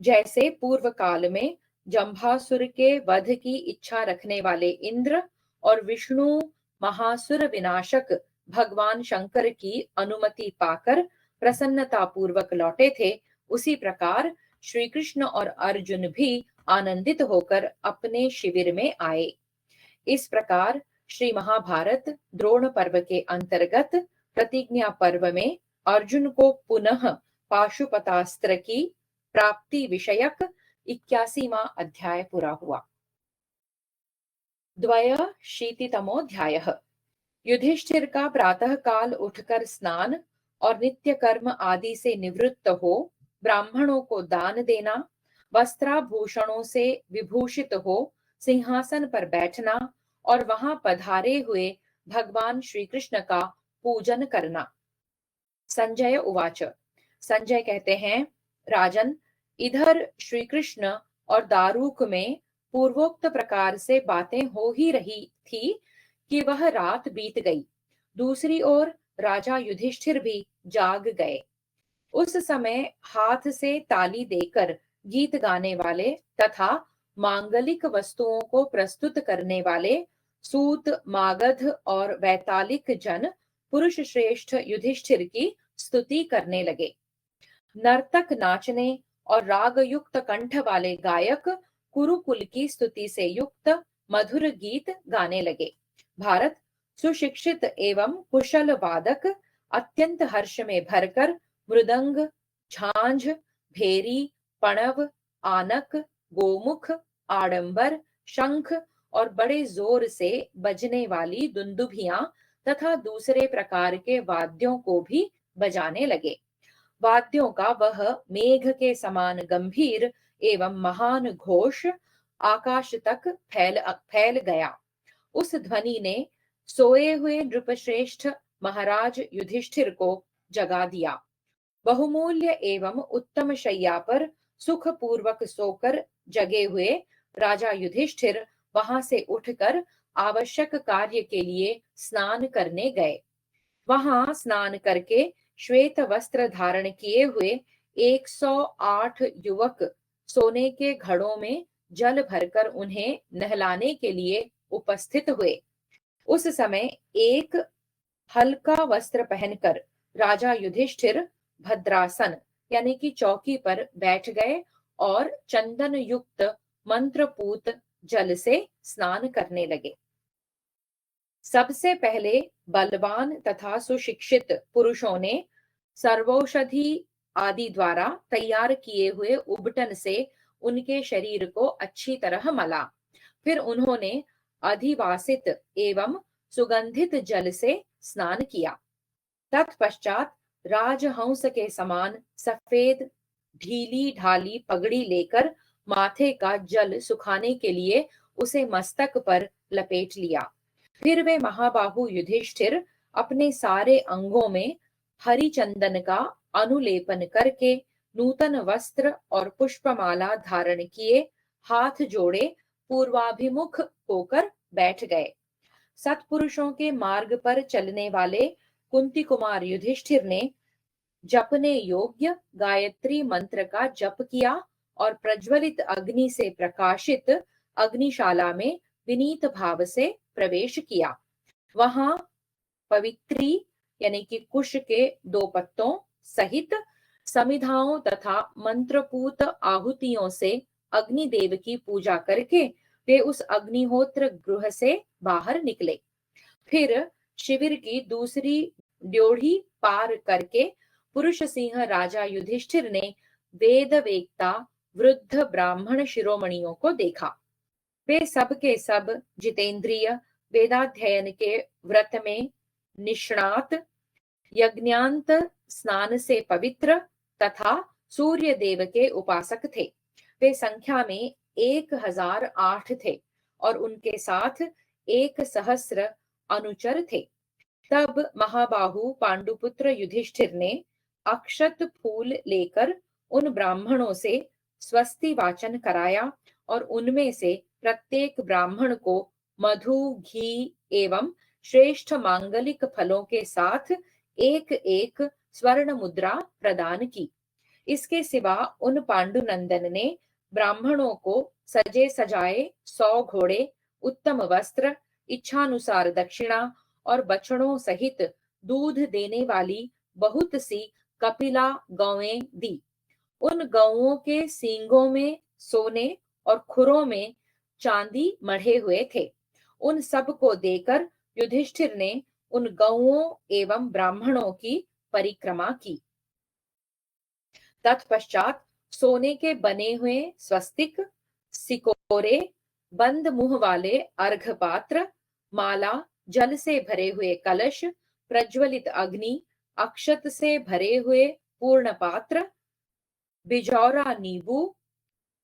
जैसे पूर्व काल में जंभासुर के वध की इच्छा रखने वाले इंद्र और विष्णु महासुर विनाशक भगवान शंकर की अनुमति पाकर प्रसन्नता पूर्वक लौटे थे, उसी प्रकार श्री कृष्ण और अर्जुन भी आनंदित होकर अपने शिविर में आए। इस प्रकार श्री महाभारत द्रोण पर्व के अंतर्गत प्रतिज्ञा पर्व में अर्जुन को पुनः पाशुपतास्त्र की प्राप्ति विषयक 81वां अध्याय पूरा हुआ। द्वयशीतितमोऽध्यायः। युधिष्ठिर का प्रातः काल उठकर स्नान और नित्य कर्म आदि से निवृत्त हो ब्राह्मणों को दान देना, वस्त्राभूषणों से विभूषित हो सिंहासन पर बैठना और वहां पधारे हुए भगवान श्री कृष्ण का पूजन करना। संजय उवाच। संजय कहते हैं, राजन, इधर श्री कृष्ण और दारूक में पूर्वोक्त प्रकार से बातें हो ही रही थी कि वह रात बीत गई। दूसरी ओर राजा युधिष्ठिर भी जाग गए। उस समय हाथ से ताली देकर गीत गाने वाले तथा मांगलिक वस्तुओं को प्रस्तुत करने वाले सूत, मागध और वैतालिक जन पुरुष श्रेष्ठ युधिष्ठिर की स्तुति करने लगे। नर्तक नाचने और राग युक्त कंठ वाले गायक कुरुकुल की स्तुति से युक्त मधुर गीत गाने लगे। भारत सुशिक्षित एवं कुशल वादक अत्यंत हर्ष में भरकर मृदंग, झांझ, भेरी, पणव, आनक, गोमुख, आडंबर, शंख और बड़े जोर से बजने वाली दुंदुभियां तथा दूसरे प्रकार के वाद्यों को भी बजाने लगे। वाद्यों का वह मेघ के समान गंभीर एवं महान घोष आकाश तक फैल गया। उस ध्वनि ने सोए हुए नृपश्रेष्ठ महाराज युधिष्ठिर को जगा दिया। बहुमूल्य एवं उत्तम शैया पर सुख पूर्वक सोकर जगे हुए राजा युधिष्ठिर वहां से उठकर आवश्यक कार्य के लिए स्नान करने गए। वहां स्नान करके श्वेत वस्त्र धारण किए हुए 108 युवक सोने के घड़ों में जल भरकर उन्हें नहलाने के लिए उपस्थित हुए। उस समय एक हल्का वस्त्र पहनकर राजा युधिष्ठिर भद्रासन यानी कि चौकी पर बैठ गए और चंदन युक्त मंत्रपूत जल से स्नान करने लगे। सबसे पहले बलवान तथा सुशिक्षित पुरुषों ने सर्वौषधि आदि द्वारा तैयार किए हुए उबटन से उनके शरीर को अच्छी तरह मला। फिर उन्होंने अधिवासित एवं सुगंधित जल से स्नान किया। तत्पश्चात राजहंस के समान सफेद ढीली ढाली पगड़ी लेकर माथे का जल सुखाने के लिए उसे मस्तक पर लपेट लिया। फिर वे महाबाहु युधिष्ठिर अपने सारे अंगों में हरि चंदन का अनुलेपन करके नूतन वस्त्र और पुष्पमाला धारण किए हाथ जोड़े पूर्वाभिमुख होकर बैठ गए। सत्पुरुषों के मार्ग पर चलने वाले कुंती कुमार युधिष्ठिर ने जपने योग्य गायत्री मंत्र का जप किया और प्रज्वलित अग्नि से प्रकाशित अग्निशाला में विनीत भाव से प्रवेश किया। वहां पवित्री यानी कि कुश के 2 पत्तों सहित समिधाओं तथा मंत्रपूत आहुतियों से अग्निदेव की पूजा करके वे उस अग्निहोत्र गृह से बाहर निकले। फिर शिविर की दूसरी ड्योढ़ी पार करके पुरुष सिंह राजा युधिष्ठिर ने वेद वेत्ता वृद्ध ब्राह्मण शिरोमणियों को देखा। वे सब के सब जितेंद्रिय, वेदाध्ययन के व्रत में निष्णात, यज्ञांत स्नान से पवित्र तथा सूर्य देव के उपासक थे। वे संख्या में 1008 थे और उनके साथ 1,000 अनुचर थे। तब महाबाहु पांडुपुत्र युधिष्ठिर ने अक्षत फूल लेकर उन ब्राह्मणों से स्वस्ति वाचन कराया और उनमें से प्रत्येक ब्राह्मण को मधु, घी एवं श्रेष्ठ मांगलिक फलों के साथ एक एक स्वर्ण मुद्रा प्रदान की। इसके सिवा उन पांडुनंदन ने ब्राह्मणों को सजे सजाए 100 घोड़े, उत्तम वस्त्र, इच्छानुसार दक्षिणा और बछड़ों सहित दूध देने वाली बहुत सी कपिला गौएं दी। उन गौओं के सींगों में सोने और खुरों में चांदी मढ़े हुए थे। उन सब को देकर युधिष्ठिर ने उन गौओं एवं ब्राह्मणों की परिक्रमा की। तत्पश्चात सोने के बने हुए स्वस्तिक, सिकोरे, बंद मुंह वाले अर्घ पात्र, माला, जल से भरे हुए कलश, प्रज्वलित अग्नि, अक्षत से भरे हुए पूर्ण पात्र, बिजौरा नींबू,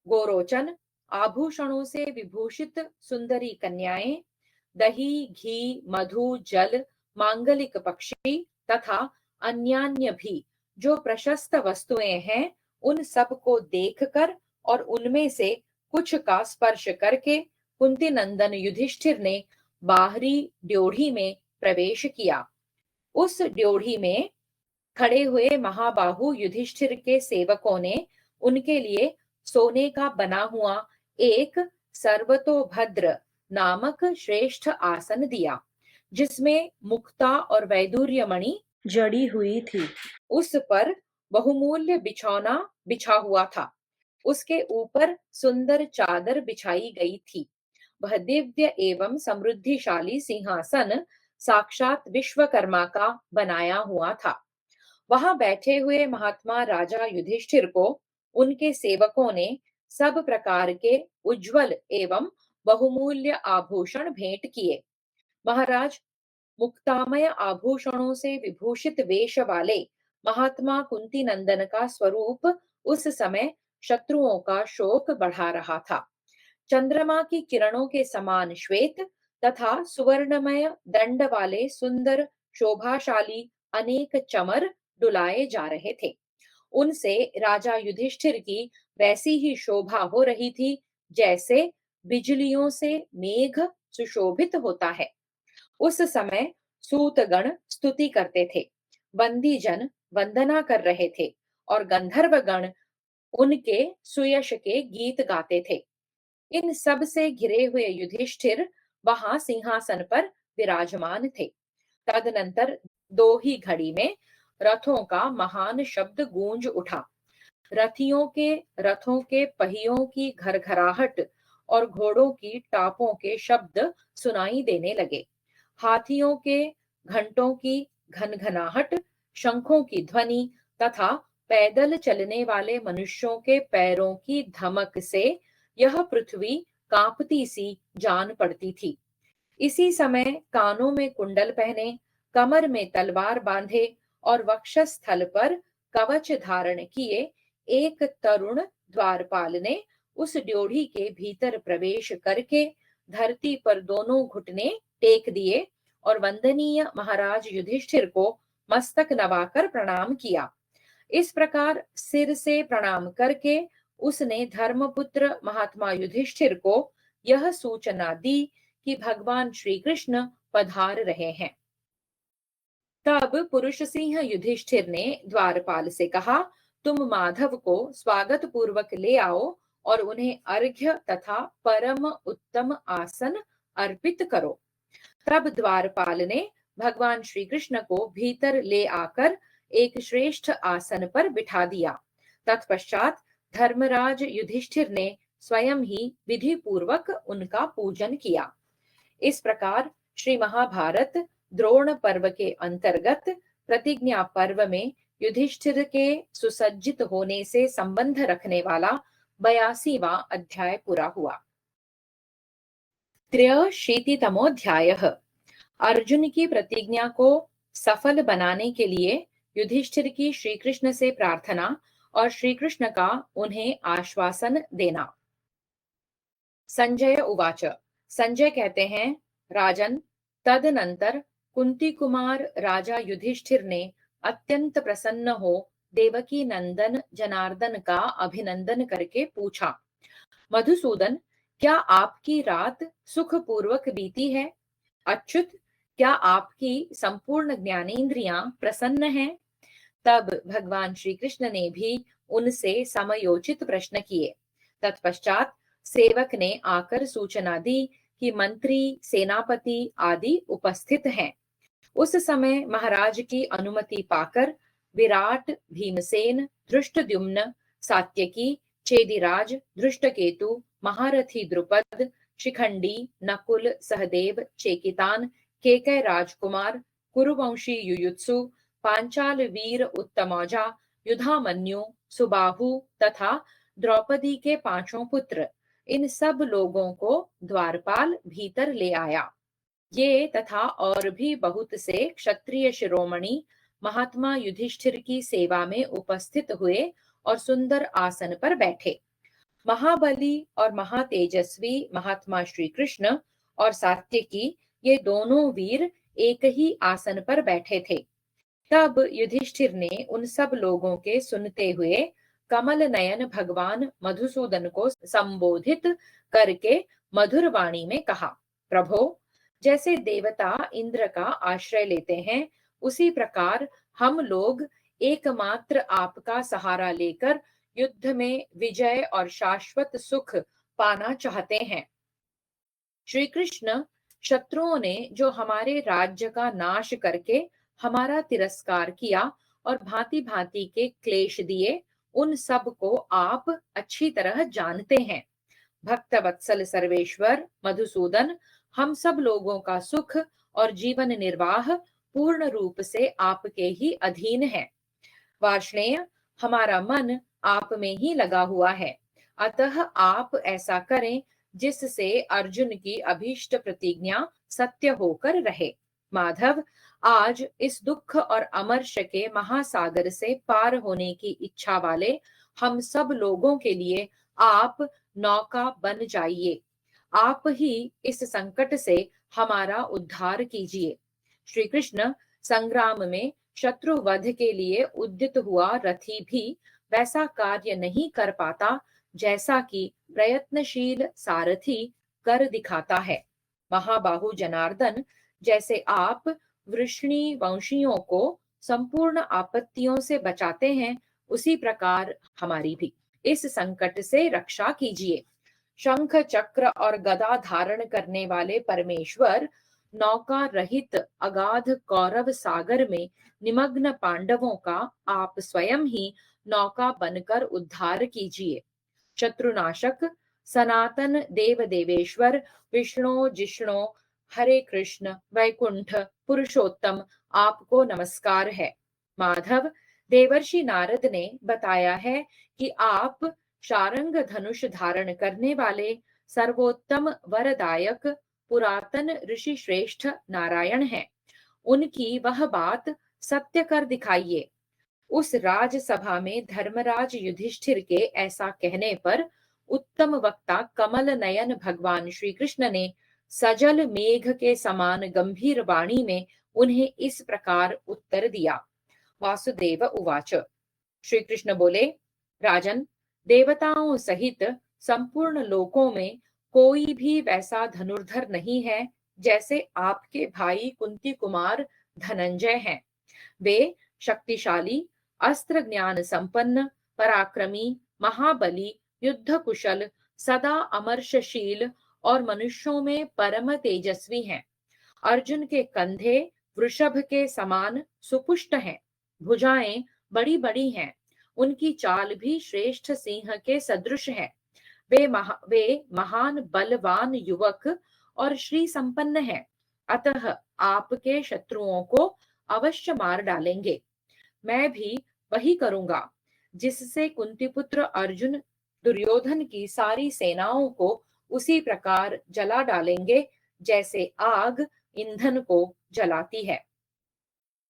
गोरोचन, आभूषणों से विभूषित सुंदरी कन्याएं, दही, घी, मधु, जल, मांगलिक पक्षी तथा अन्यान्य भी जो प्रशस्त वस्तुएं हैं, उन सब को देखकर और उनमें से कुछ का स्पर्श करके कुंती नंदन युधिष्ठिर ने बाहरी ड्योढ़ी में प्रवेश किया। उस ड्योढ़ी में खड़े हुए महाबाहु युधिष्ठिर के सेवकों ने उनके लिए सोने का बना हुआ एक सर्वतोभद्र नामक श्रेष्ठ आसन दिया, जिसमें मुक्ता और वैदूर्य मणि जड़ी हुई थी। उस पर बहुमूल्य बिछौना बिछा हुआ था। उसके ऊपर सुंदर चादर बिछाई गई थी। वह दिव्य एवं समृद्धिशाली सिंहासन साक्षात विश्वकर्मा का बनाया हुआ था। वहां बैठे हुए महात्मा राजा युधिष्ठिर को उनके सेवकों ने सब प्रकार के उज्जवल एवं बहुमूल्य आभूषण भेंट किए। महाराज मुक्तामय आभूषणों से विभूषित वेश वाले महात्मा कुंती नंदन का स्वरूप उस समय शत्रुओं का शोक बढ़ा रहा था। चंद्रमा की किरणों के समान श्वेत तथा सुवर्णमय दंड वाले सुंदर शोभाशाली अनेक चमर डुलाए जा रहे थे। उनसे राजा युधिष्ठिर की वैसी ही शोभा हो रही थी जैसे बिजलियों से मेघ सुशोभित होता है। उस समय सूतगण स्तुति करते थे, बंदी जन वंदना कर रहे थे और गंधर्व गण उनके सुयश के गीत गाते थे। इन सब से घिरे हुए युधिष्ठिर वहां सिंहासन पर विराजमान थे। तदनंतर दो ही घड़ी में रथों का महान शब्द गूंज उठा। रथों के पहियों की घरघराहट और घोड़ों की टापों के शब्द सुनाई देने लगे। हाथियों के घंटों की घनघनाहट, शंखों की ध्वनि तथा पैदल चलने वाले मनुष्यों के पैरों की धमक से यह पृथ्वी कांपती सी जान पड़ती थी। इसी समय कानों में कुंडल पहने, कमर में तलवार बांधे और वक्षस्थल पर कवच धारण किए एक तरुण द्वारपाल ने उस ड्योढ़ी के भीतर प्रवेश करके धरती पर दोनों घुटने टेक दिए और वंदनीय महाराज युधिष्ठिर को मस्तक नवाकर प्रणाम किया। इस प्रकार सिर से प्रणाम करके उसने धर्मपुत्र महात्मा युधिष्ठिर को यह सूचना दी कि भगवान श्री कृष्ण पधार रहे हैं। तब पुरुष सिंह युधिष्ठिर ने द्वारपाल से कहा, तुम माधव को स्वागत पूर्वक ले आओ और उन्हें अर्घ्य तथा परम उत्तम आसन अर्पित करो। तब द्वारपाल ने भगवान श्री कृष्ण को भीतर ले आकर एक श्रेष्ठ आसन पर बिठा दिया। तत्पश्चात धर्मराज युधिष्ठिर ने स्वयं ही विधि पूर्वक उनका पूजन किया। इस प्रकार श्री महाभारत द्रोण पर्व के अंतर्गत प्रतिज्ञा पर्व में युधिष्ठिर के सुसज्जित होने से संबंध रखने वाला 82वां अध्याय पूरा हुआ। 63तमोऽध्यायः अर्जुन की प्रतिज्ञा को सफल बनाने के लिए युधिष्ठिर की श्री कृष्ण से प्रार्थना और श्री कृष्ण का उन्हें आश्वासन देना। संजय उवाच। संजय कहते हैं, राजन, तदनंतर कुंती कुमार राजा युधिष्ठिर ने अत्यंत प्रसन्न हो देवकी नंदन जनार्दन का अभिनंदन करके पूछा, मधुसूदन, क्या आपकी रात सुखपूर्वक बीती है? अच्युत, क्या आपकी संपूर्ण ज्ञानेंद्रियां प्रसन्न हैं? तब भगवान श्री कृष्ण ने भी उनसे समयोचित प्रश्न किए। तत्पश्चात सेवक ने आकर सूचना दी कि मंत्री, सेनापति आदि उपस्थित हैं। उस समय महाराज की अनुमति पाकर विराट, भीमसेन, धृष्टद्युम्न, सात्यकी, चेदिराज, धृष्टकेतु, महारथी द्रुपद, शिखंडी, नकुल, सहदेव, चेकितान, केकय राजकुमार, कुरुवंशी युयुत्सु, पांचाल वीर उत्तमौजा, युधामन्यु, सुबाहु तथा द्रौपदी के पांचों पुत्र, इन सब लोगों को द्वारपाल भीतर ले आया। ये तथा और भी बहुत से क्षत्रिय शिरोमणि महात्मा युधिष्ठिर की सेवा में उपस्थित हुए और सुंदर आसन पर बैठे। महाबली और महातेजस्वी महात्मा श्री कृष्ण और सात्यकी, ये दोनों वीर एक ही आसन पर बैठे थे। तब युधिष्ठिर ने उन सब लोगों के सुनते हुए कमल नयन भगवान मधुसूदन को संबोधित करके मधुर वाणी में कहा, प्रभो, जैसे देवता इंद्र का आश्रय लेते हैं, उसी प्रकार हम लोग एकमात्र आपका सहारा लेकर युद्ध में विजय और शाश्वत सुख पाना चाहते हैं। श्री कृष्ण, शत्रुओं ने जो हमारे राज्य का नाश करके हमारा तिरस्कार किया और भांति भांति के क्लेश दिए, उन सब को आप अच्छी तरह जानते हैं। भक्त वत्सल सर्वेश्वर मधुसूदन, हम सब लोगों का सुख और जीवन निर्वाह पूर्ण रूप से आपके ही अधीन है। वार्ष्णेय, हमारा मन आप में ही लगा हुआ है, अतः आप ऐसा करें जिससे अर्जुन की अभीष्ट प्रतिज्ञा सत्य होकर रहे। माधव, आज इस दुख और अमर्ष के महासागर से पार होने की इच्छा वाले हम सब लोगों के लिए आप नौका बन जाइए। आप ही इस संकट से हमारा उद्धार कीजिए। श्री कृष्ण, संग्राम में शत्रु वध के लिए उद्यत हुआ रथी भी वैसा कार्य नहीं कर पाता जैसा कि प्रयत्नशील सारथी कर दिखाता है। महाबाहु जनार्दन, जैसे आप वृष्णि वंशियों को संपूर्ण आपत्तियों से बचाते हैं, उसी प्रकार हमारी भी इस संकट से रक्षा कीजिए। शंख चक्र और गदा धारण करने वाले परमेश्वर, नौका रहित अगाध कौरव सागर में निमग्न पांडवों का आप स्वयं ही नौका बनकर उद्धार कीजिए। शत्रुनाशक सनातन देव देवेश्वर, विष्णु जिष्णु, हरे कृष्ण वैकुंठ पुरुषोत्तम, आपको नमस्कार है। माधव, देवर्षि नारद ने बताया है कि आप शारंग धनुष धारण करने वाले सर्वोत्तम वरदायक पुरातन ऋषि श्रेष्ठ नारायण हैं। उनकी वह बात सत्य कर दिखाइए। उस राजसभा में धर्मराज युधिष्ठिर के ऐसा कहने पर उत्तम वक्ता कमल नयन भगवान श्री कृष्ण ने सजल मेघ के समान गंभीर वाणी में उन्हें इस प्रकार उत्तर दिया। वासुदेव उवाच, श्री कृष्ण बोले, राजन, देवताओं सहित संपूर्ण लोकों में कोई भी वैसा धनुर्धर नहीं है जैसे आपके भाई कुंती कुमार धनंजय हैं। वे शक्तिशाली, अस्त्र ज्ञान संपन्न, पराक्रमी, महाबली, युद्ध कुशल, सदा अमर्षशील और मनुष्यों में परम तेजस्वी हैं। अर्जुन के कंधे वृषभ के समान सुपुष्ट हैं, भुजाएं बड़ी बड़ी हैं, उनकी चाल भी श्रेष्ठ सिंह के सदृश है। वे महान बलवान युवक और श्री संपन्न हैं, अतः आपके शत्रुओं को अवश्य मार डालेंगे। मैं भी वही करूंगा जिससे कुंतीपुत्र अर्जुन दुर्योधन की सारी सेनाओं को उसी प्रकार जला डालेंगे जैसे आग ईंधन को जलाती है।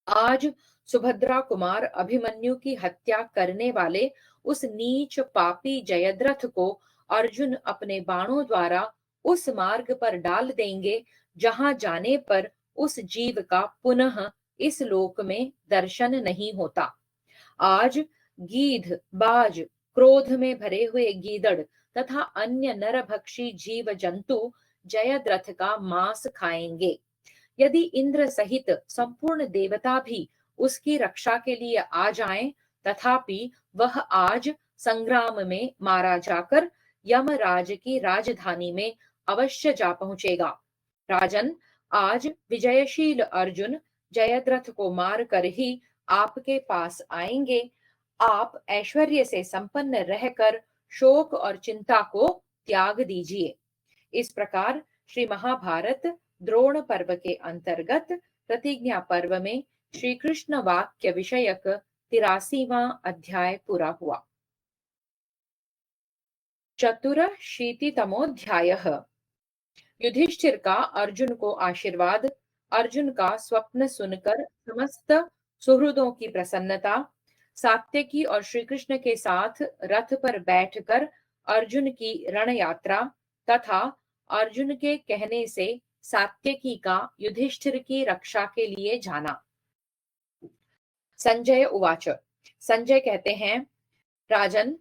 आज सुभद्रा कुमार अभिमन्यु की हत्या करने वाले उस नीच पापी जयद्रथ को अर्जुन अपने बाणों द्वारा उस मार्ग पर डाल देंगे जहां जाने पर उस जीव का पुनः इस लोक में दर्शन नहीं होता। आज गीध, बाज, क्रोध में भरे हुए गीदड़ तथा अन्य नरभक्षी जीव जंतु जयद्रथ का मांस खाएंगे। यदि इंद्र सहित संपूर्ण देवता भी उसकी रक्षा के लिए आ जाएं, तथापि वह आज संग्राम में मारा जाकर यमराज की राजधानी में अवश्य जा पहुंचेगा। राजन, आज विजयशील अर्जुन जयद्रथ को मार कर ही आपके पास आएंगे। आप ऐश्वर्य से संपन्न रहकर शोक और चिंता को त्याग दीजिए। इस प्रकार श्री महाभारत द्रोण पर्व के अंतर्गत प्रतिज्ञा पर्व में श्री कृष्ण वाक्य विषयक 83वां अध्याय पूरा हुआ। 84तमोऽध्यायः। युधिष्ठिर का अर्जुन को आशीर्वाद। अर्जुन का स्वप्न सुनकर समस्त सुहृदों की प्रसन्नता। सात्यकी और श्री कृष्ण के साथ रथ पर बैठकर अर्जुन की रण यात्रा तथा अर्जुन के कहने से सात्यकी का युधिष्ठिर की रक्षा के लिए जाना। संजय उवाच, संजय कहते हैं, राजन,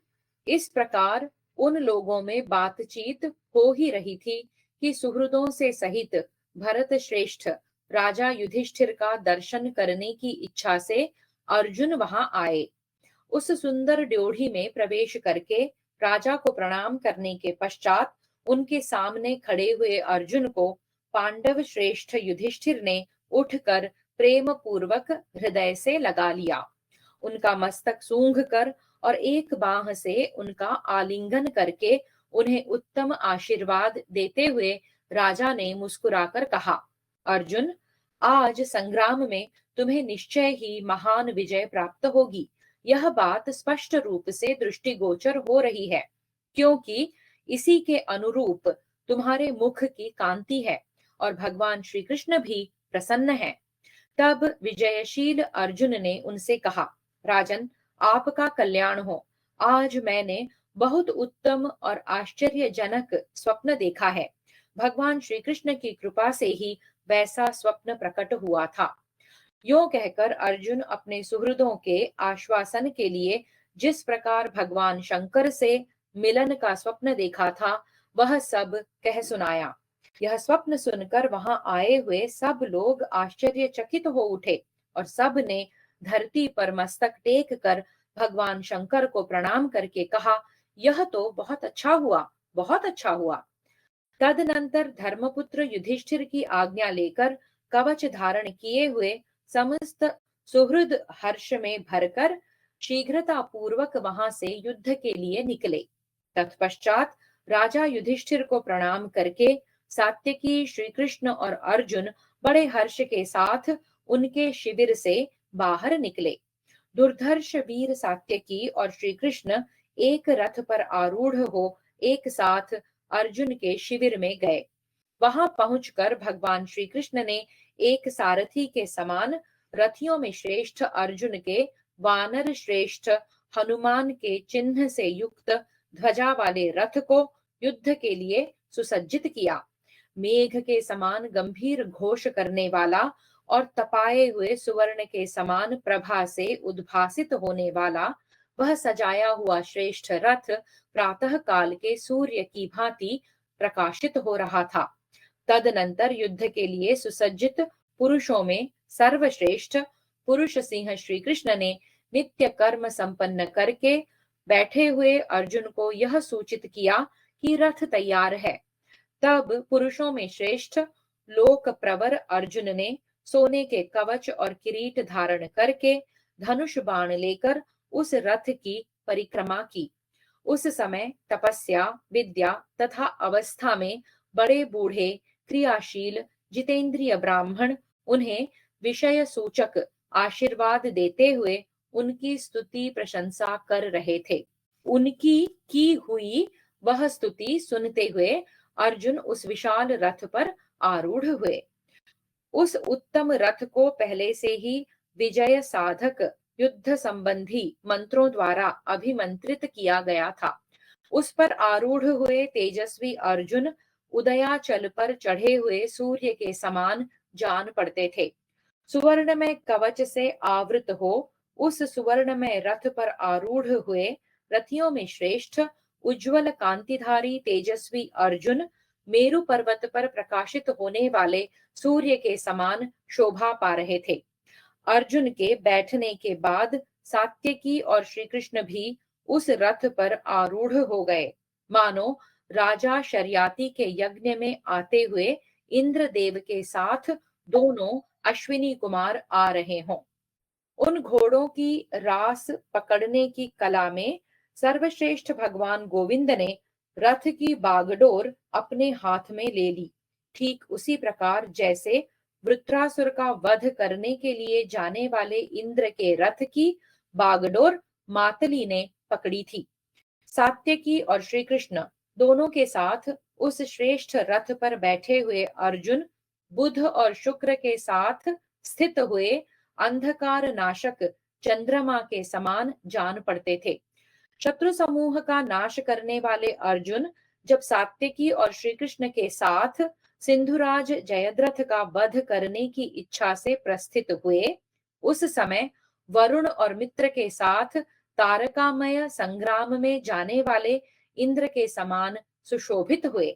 इस प्रकार उन लोगों में बातचीत हो ही रही थी कि सुहृदों से सहित भरत श्रेष्ठ राजा युधिष्ठिर का दर्शन करने की इच्छा से अर्जुन वहां आए। उस सुंदर ड्योढ़ी में प्रवेश करके राजा को प्रणाम करने के पश्चात उनके सामने खड़े हुए अर्जुन को पांडव श्रेष्ठ युधिष्ठिर ने उठकर प्रेम पूर्वक हृदय से लगा लिया। उनका मस्तक सूंघ कर और एक बाह से उनका आलिंगन करके उन्हें उत्तम आशीर्वाद देते हुए राजा ने मुस्कुराकर कहा, अर्जुन, आज संग्राम में तुम्हें निश्चय ही महान विजय प्राप्त होगी। यह बात स्पष्ट रूप से दृष्टिगोचर हो रही है, क्योंकि इसी के अनुरूप तुम्हारे मुख की कांति है और भगवान श्री कृष्ण भी प्रसन्न है। तब विजयशील अर्जुन ने उनसे कहा, राजन, आपका कल्याण हो। आज मैंने बहुत उत्तम और आश्चर्यजनक स्वप्न देखा है। भगवान श्री कृष्ण की कृपा से ही वैसा स्वप्न प्रकट हुआ था। यो कहकर अर्जुन अपने सुहृदों के आश्वासन के लिए जिस प्रकार भगवान शंकर से मिलन का स्वप्न देखा था वह सब कह सुनाया। यह स्वप्न सुनकर वहां आए हुए सब लोग आश्चर्यचकित हो उठे और सब ने धरती पर मस्तक टेक कर भगवान शंकर को प्रणाम करके कहा, यह तो बहुत अच्छा हुआ, बहुत अच्छा हुआ। तदनंतर धर्मपुत्र युधिष्ठिर की आज्ञा लेकर कवच धारण किए हुए समस्त सुहृद हर्ष में भरकर शीघ्रता पूर्वक वहां से युद्ध के लिए निकले। तत्पश्चात राजा युधिष्ठिर को प्रणाम करके सात्यकी, श्री कृष्ण और अर्जुन बड़े हर्ष के साथ उनके शिविर से बाहर निकले। दुर्धर्ष वीर सात्यकी और श्री कृष्ण एक रथ पर आरूढ़ हो एक साथ अर्जुन के शिविर में गए। वहां पहुंचकर भगवान श्री कृष्ण ने एक सारथी के समान रथियों में श्रेष्ठ अर्जुन के वानर श्रेष्ठ हनुमान के चिन्ह से युक्त ध्वजा वाले रथ को युद्ध के लिए सुसज्जित किया। मेघ के समान गंभीर घोष करने वाला और तपाए हुए सुवर्ण के समान प्रभा से उद्भासित होने वाला वह सजाया हुआ श्रेष्ठ रथ प्रातः काल के सूर्य की भांति प्रकाशित हो रहा था। तदनंतर युद्ध के लिए सुसज्जित पुरुषों में सर्वश्रेष्ठ पुरुष सिंह श्री कृष्ण ने नित्य कर्म संपन्न करके बैठे हुए अर्जुन को यह सूचित किया कि रथ तैयार है। तब पुरुषों में श्रेष्ठ लोक प्रवर अर्जुन ने सोने के कवच और किरीट धारण करके धनुष बाण लेकर उस रथ की परिक्रमा की। उस समय तपस्या, विद्या तथा अवस्था में बड़े बूढ़े, क्रियाशील, जितेंद्रिय ब्राह्मण उन्हें विषय सूचक आशीर्वाद देते हुए उनकी स्तुति प्रशंसा कर रहे थे। उनकी की हुई वह स्तुति सुनते हुए अर्जुन उस विशाल रथ पर आरूढ़ हुए। उस उत्तम रथ को पहले से ही विजय साधक युद्ध संबंधी मंत्रों द्वारा अभिमंत्रित किया गया था। उस पर आरूढ़ हुए तेजस्वी अर्जुन उदयाचल पर चढ़े हुए सूर्य के समान जान पड़ते थे। सुवर्णमय कवच से आवृत हो उस सुवर्णमय रथ पर आरूढ़ हुए रथियों में श्रेष्ठ उज्ज्वल कांतिधारी तेजस्वी अर्जुन मेरु पर्वत पर प्रकाशित होने वाले सूर्य के समान शोभा पा रहे थे। अर्जुन के बैठने के बाद सात्यकी और श्री कृष्ण भी उस रथ पर आरूढ़ हो गए, मानो राजा शर्याति के यज्ञ में आते हुए इंद्रदेव के साथ दोनों अश्विनी कुमार आ रहे हों। उन घोड़ों की रास पकड़ने की कला में सर्वश्रेष्ठ भगवान गोविंद ने रथ की बागडोर अपने हाथ में ले ली। ठीक उसी प्रकार जैसे वृत्रासुर का वध करने के लिए जाने वाले इंद्र के रथ की बागडोर मातली ने पकड़ी थी। सात्यकी और श्री कृष्ण दोनों के साथ उस श्रेष्ठ रथ पर बैठे हुए अर्जुन बुध और शुक्र के साथ स्थित हुए अंधकार नाशक चंद्रमा के समान जान पड़ते थे। शत्रु समूह का नाश करने वाले अर्जुन जब सात्यकी और श्री कृष्ण के साथ सिंधुराज जयद्रथ का वध करने की इच्छा से प्रस्थित हुए, उस समय वरुण और मित्र के साथ तारकामय संग्राम में जाने वाले इंद्र के समान सुशोभित हुए।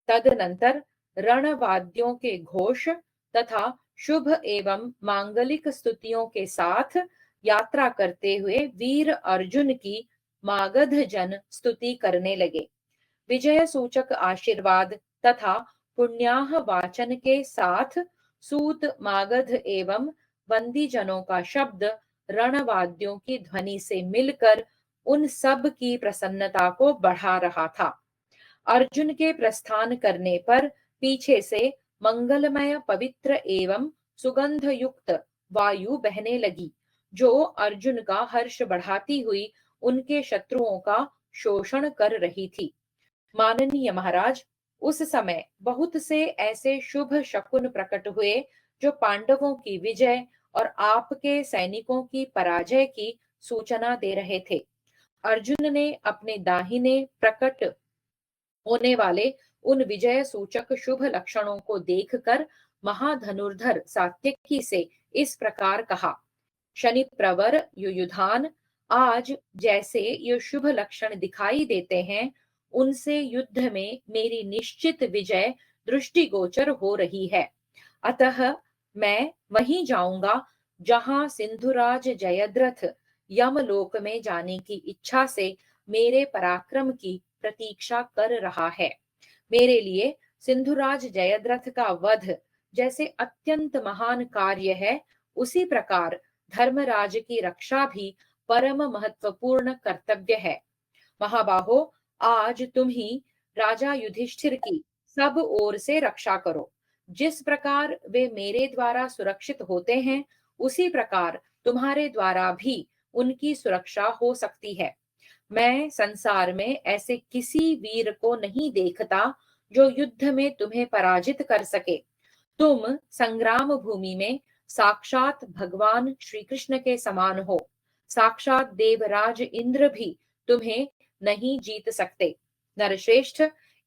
तदनंतर रणवाद्यों के घोष तथा शुभ एवं मांगलिक स्तुतियों के साथ यात्रा करते हुए वीर अर्जुन की मागध जन स्तुति करने लगे। विजय सूचक आशीर्वाद तथा पुण्याह वाचन के साथ सूत मागध एवं बंदी जनों का शब्द रणवाद्यों की ध्वनि से मिलकर उन सब की प्रसन्नता को बढ़ा रहा था। अर्जुन के प्रस्थान करने पर पीछे से मंगलमय पवित्र एवं सुगंध युक्त वायु बहने लगी, जो अर्जुन का हर्ष बढ़ाती हुई उनके शत्रुओं का शोषण कर रही थी। माननीय महाराज, उस समय बहुत से ऐसे शुभ शकुन प्रकट हुए जो पांडवों की विजय और आपके सैनिकों की पराजय की सूचना दे रहे थे। अर्जुन ने अपने दाहिने प्रकट होने वाले उन विजय सूचक शुभ लक्षणों को देखकर महाधनुर्धर सात्यकी से इस प्रकार कहा, शनि प्रवर युयुधान, आज जैसे ये शुभ लक्षण दिखाई देते हैं, उनसे युद्ध में मेरी निश्चित विजय दृष्टिगोचर हो रही है। अतः मैं वहीं जाऊंगा जहां सिंधुराज जयद्रथ यमलोक में जाने की इच्छा से मेरे पराक्रम की प्रतीक्षा कर रहा है। मेरे लिए सिंधुराज जयद्रथ का वध जैसे अत्यंत महान कार्य है, उसी प्रकार धर्मराज की रक्षा भी परम महत्वपूर्ण कर्तव्य है। महाबाहो, आज तुम ही राजा युधिष्ठिर की सब ओर से रक्षा करो। जिस प्रकार वे मेरे द्वारा सुरक्षित होते हैं, उसी प्रकार तुम्हारे द्वारा भी उनकी सुरक्षा हो सकती है। मैं संसार में ऐसे किसी वीर को नहीं देखता जो युद्ध में तुम्हें पराजित कर सके। तुम संग्राम भूमि में साक्षात भगवान श्री कृष्ण के समान हो। साक्षात देवराज इंद्र भी तुम्हें नहीं जीत सकते। नरश्रेष्ठ,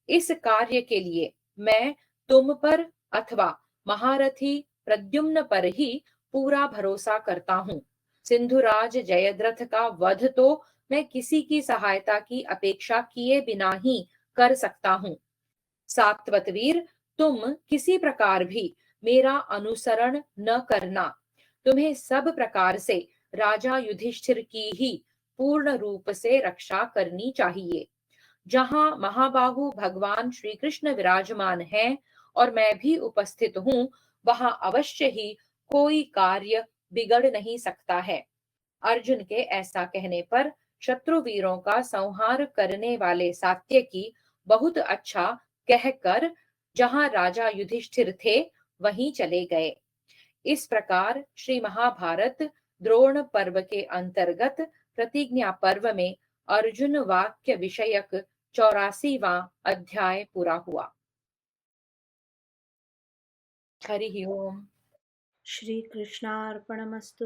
इस कार्य के लिए मैं तुम पर अथवा महारथी प्रद्युम्न पर ही पूरा भरोसा करता हूँ। सिंधुराज जयद्रथ का वध तो मैं किसी की सहायता की अपेक्षा किए बिना ही कर सकता हूँ। सात्वतवीर, तुम किसी प्रकार भी मेरा अनुसरण न करना। तुम्हें सब प्रकार से राजा युधिष्ठिर की ही पूर्ण रूप से रक्षा करनी चाहिए। जहां महाबाहु भगवान श्री कृष्ण विराजमान हैं और मैं भी उपस्थित हूँ, वहां अवश्य ही कोई कार्य बिगड़ नहीं सकता है। अर्जुन के ऐसा कहने पर शत्रुवीरों का संहार करने वाले सात्यकी बहुत अच्छा कहकर जहां राजा युधिष्ठिर थे वहीं चले गए। इस प्रकार श्री महाभारत द्रोण पर्व के अंतर्गत प्रतिज्ञा पर्व में अर्जुन वाक्य विषयक 84वां अध्याय पूरा हुआ। हरि ओम। श्रीकृष्णार्पणमस्तु।